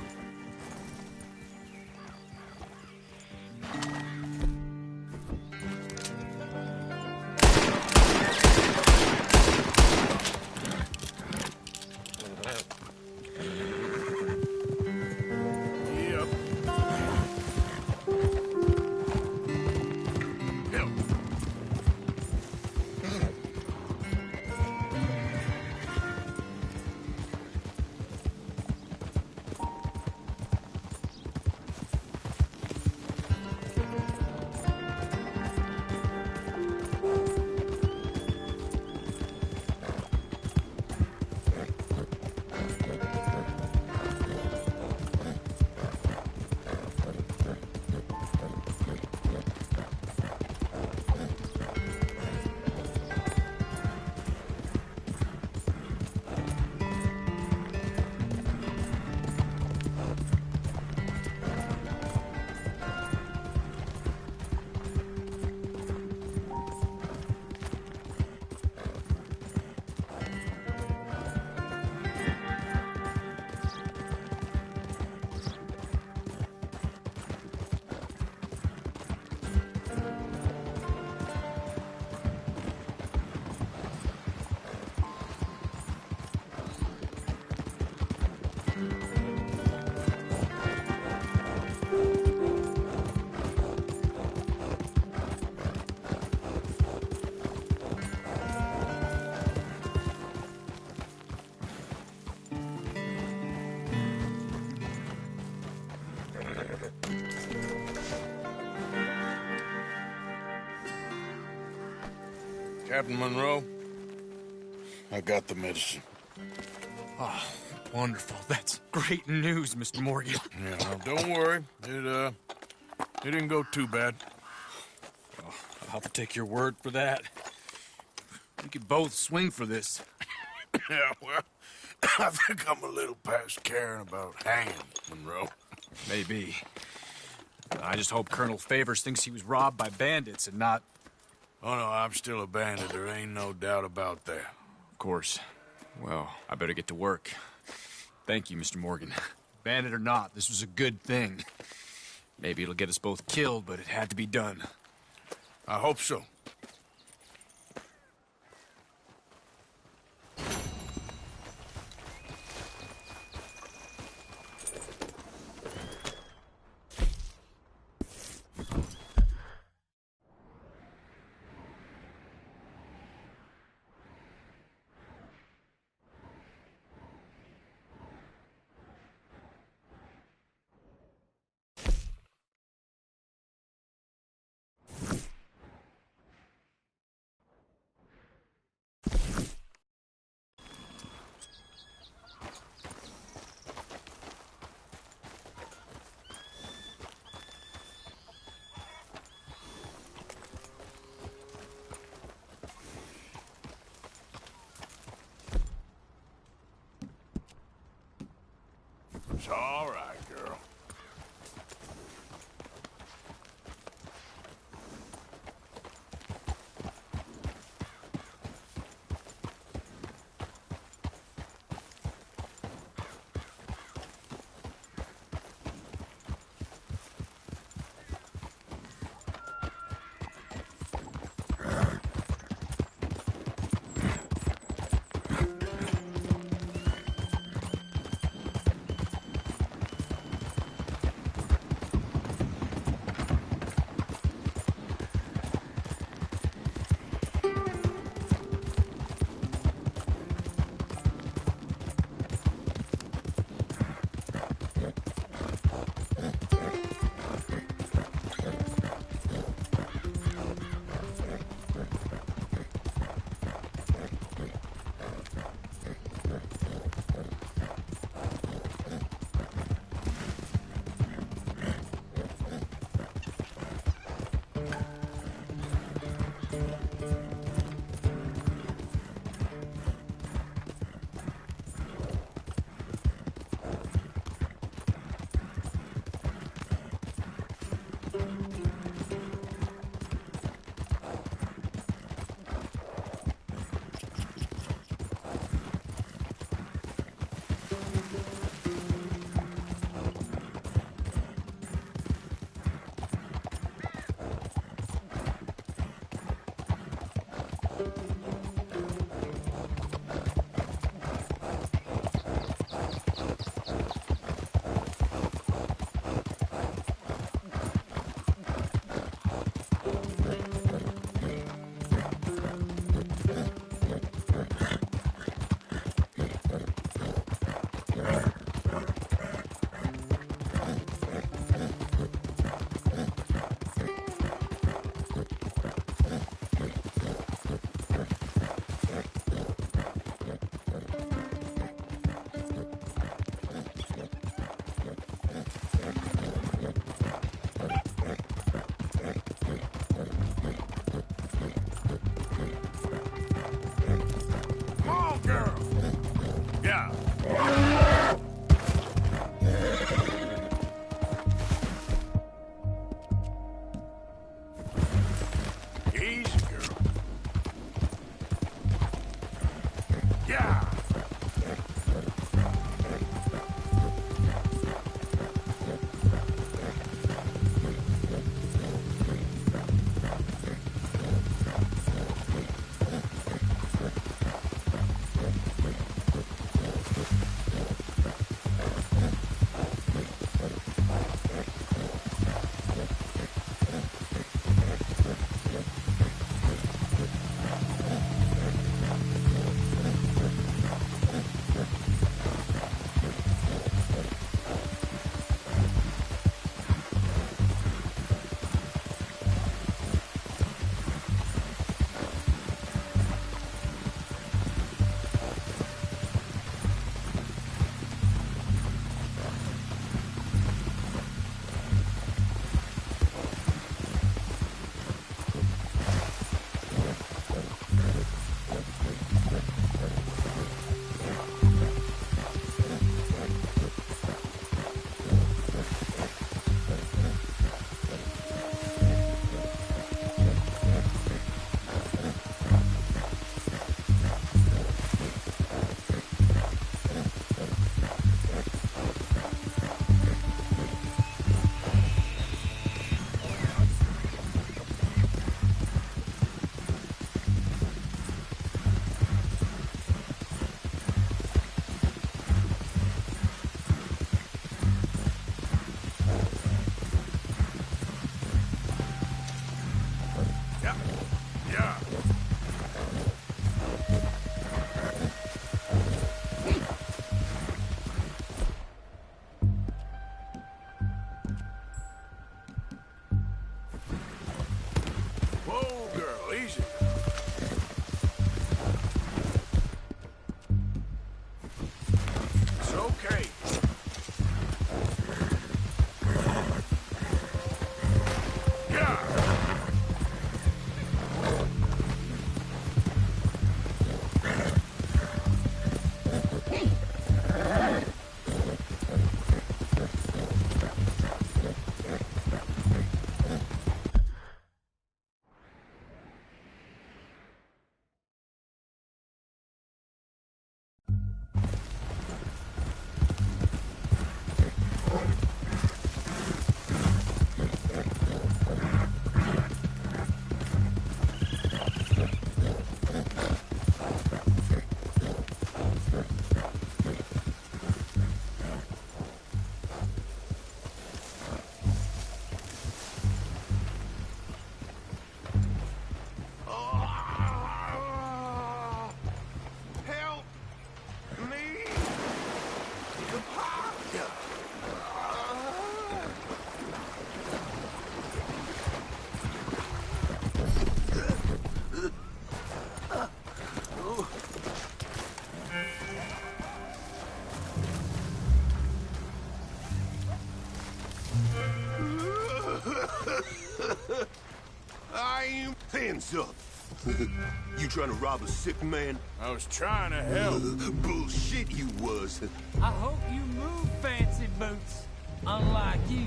Captain Monroe, I got the medicine.
Oh, wonderful. That's great news, Mr. Morgan.
Yeah, no, don't worry. It didn't go too bad.
Oh, I'll have to take your word for that. We could both swing for this.
Yeah, well, I think I'm a little past caring about hanging, Monroe.
Maybe. I just hope Colonel Favors thinks he was robbed by bandits and not...
Oh, no, I'm still a bandit. There ain't no doubt about that.
Of course. Well, I better get to work. Thank you, Mr. Morgan. Bandit or not, this was a good thing. Maybe it'll get us both killed, but it had to be done.
I hope so. It's all right, girl.
Hands up. You trying to rob a sick man?
I was trying to help.
Bullshit you was.
I hope you move, fancy boots. Unlike you,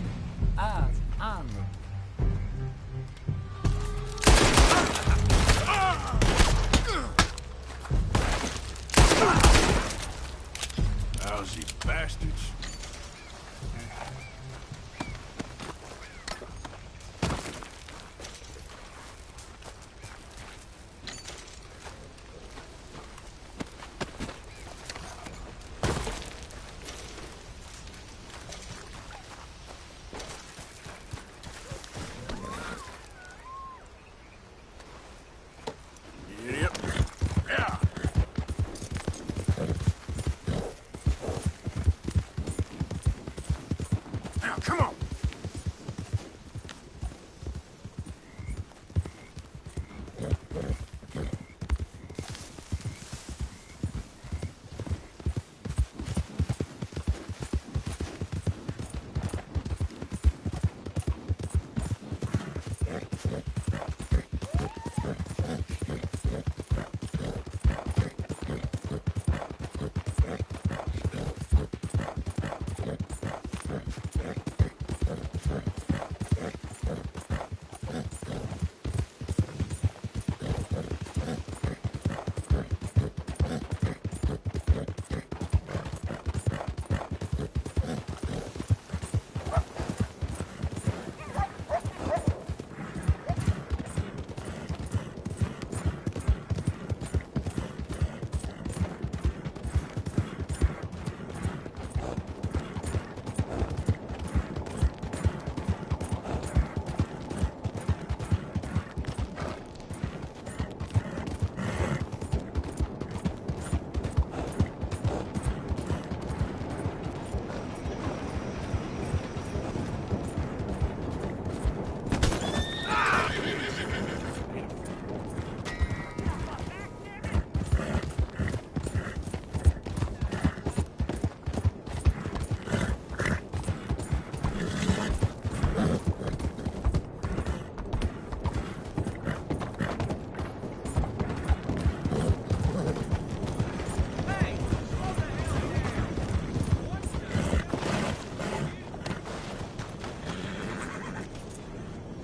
I was honorable.
Lousy bastards.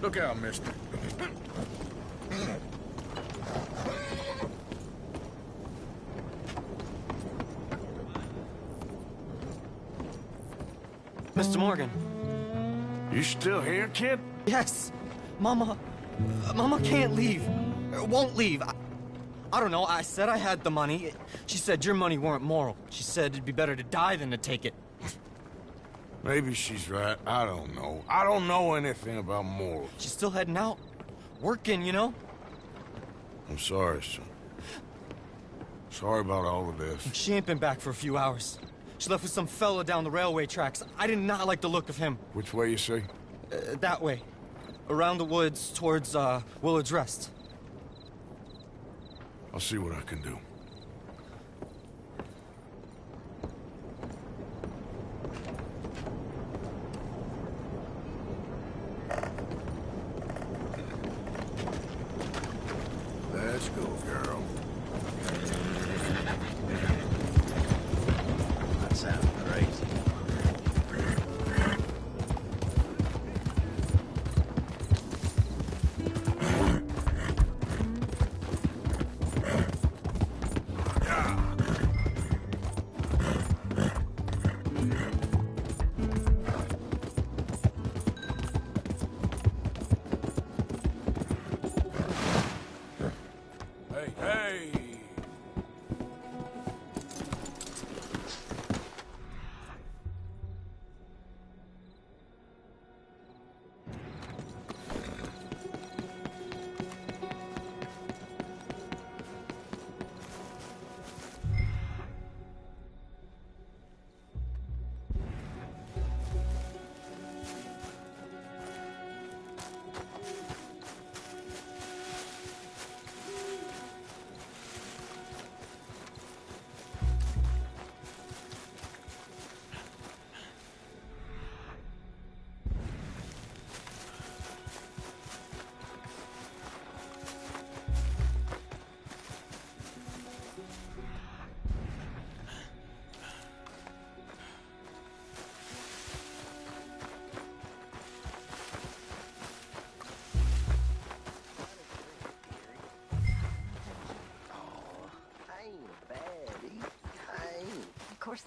Look out, mister.
Mr. Morgan.
You still here, kid?
Yes. Mama can't leave. Won't leave. I don't know. I said I had the money. She said your money weren't moral. She said it'd be better to die than to take it.
Maybe she's right. I don't know. I don't know anything about morals.
She's still heading out. Working, you know?
I'm sorry, son. Sorry about all of this.
She ain't been back for a few hours. She left with some fella down the railway tracks. I did not like the look of him.
Which way, you say?
That way. Around the woods, towards, Willard's Rest.
I'll see what I can do. Let's go, girl.
That sounds crazy.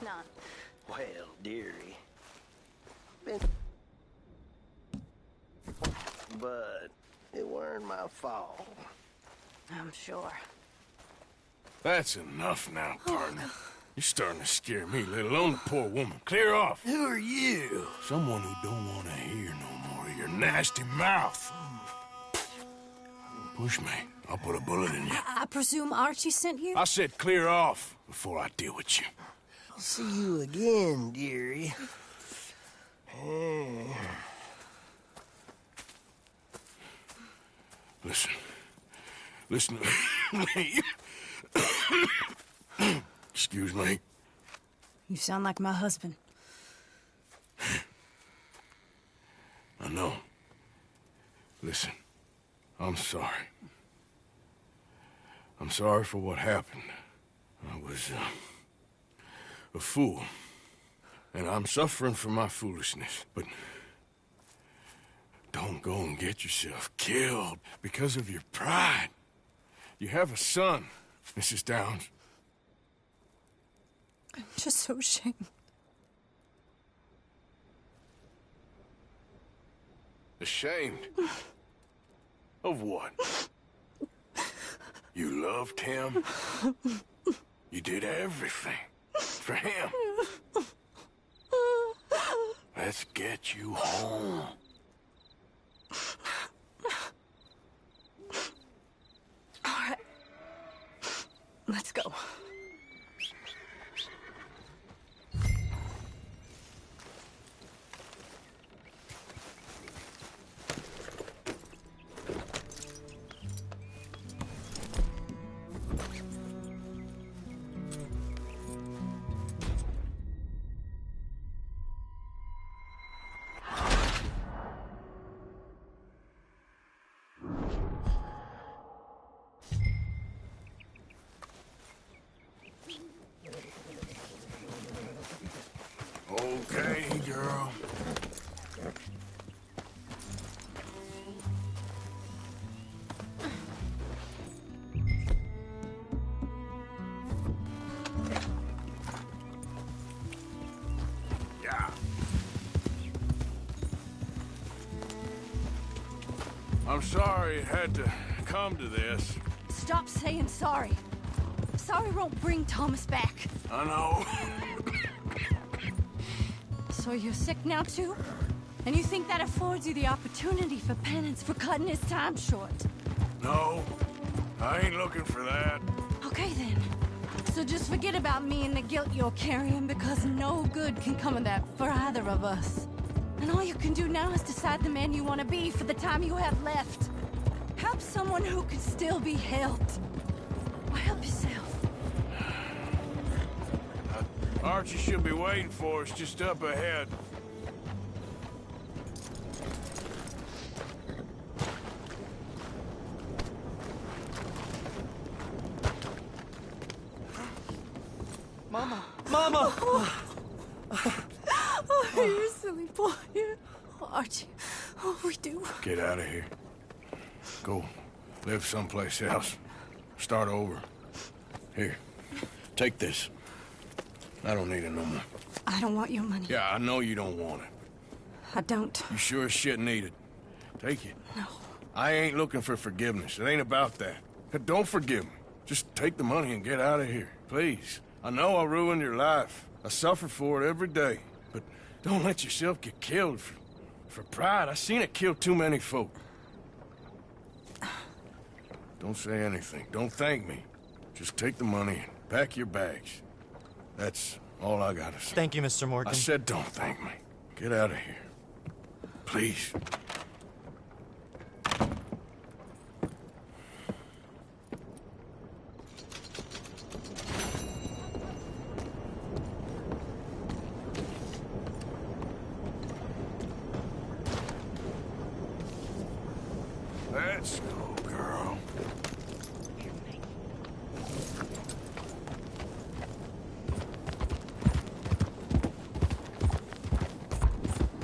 none.
Well, dearie. But it weren't my fault.
I'm sure.
That's enough now, partner. You're starting to scare me, let alone the poor woman. Clear off.
Who are you?
Someone who don't want to hear no more of your nasty mouth. Push me. I'll put a bullet in you.
I presume Archie sent you?
I said clear off before I deal with you.
I'll see you again, dearie. Listen to me.
Excuse me.
You sound like my husband.
I know. Listen, I'm sorry. I'm sorry for what happened. I was, a fool. And I'm suffering for my foolishness, but don't go and get yourself killed because of your pride. You have a son, Mrs. Downs.
I'm just so ashamed.
Ashamed? Of what? You loved him? You did everything for him. Let's get you home.
All right. Let's go.
Okay, girl. Yeah. I'm sorry it had to come to this.
Stop saying sorry. Sorry won't bring Thomas back.
I know.
So you're sick now, too? And you think that affords you the opportunity for penance for cutting his time short?
No, I ain't looking for that.
Okay, then. So just forget about me and the guilt you're carrying, because no good can come of that for either of us. And all you can do now is decide the man you want to be for the time you have left. Help someone who can still be helped. Or help yourself.
Archie should be waiting for us just up ahead.
Mama! Mama!
Oh, you silly boy. Oh, Archie, oh, we do.
Get out of here. Go live someplace else. Start over. Here, take this. I don't need it no more.
I don't want your money.
Yeah, I know you don't want it.
I don't.
You sure as shit need it. Take it.
No.
I ain't looking for forgiveness. It ain't about that. Don't forgive me. Just take the money and get out of here. Please. I know I ruined your life. I suffer for it every day. But don't let yourself get killed for pride. I seen it kill too many folk. Don't say anything. Don't thank me. Just take the money and pack your bags. That's all I gotta say.
Thank you, Mr. Morgan.
I said don't thank me. Get out of here. Please. Let's go, girl.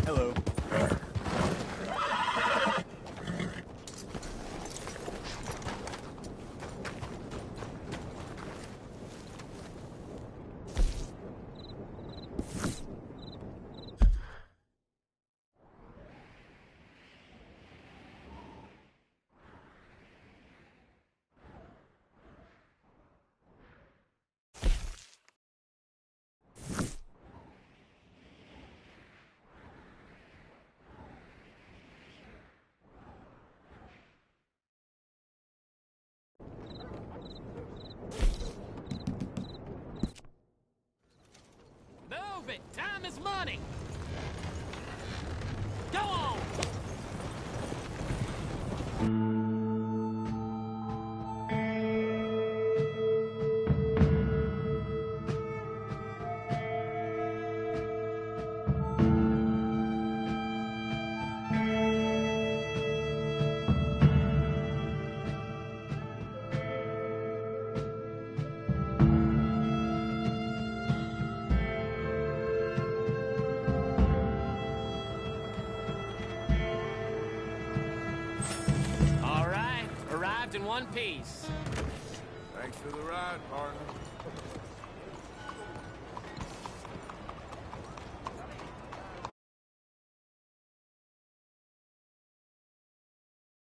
Hello.
it! Time is money! Go on! In one piece.
Thanks for the ride, partner.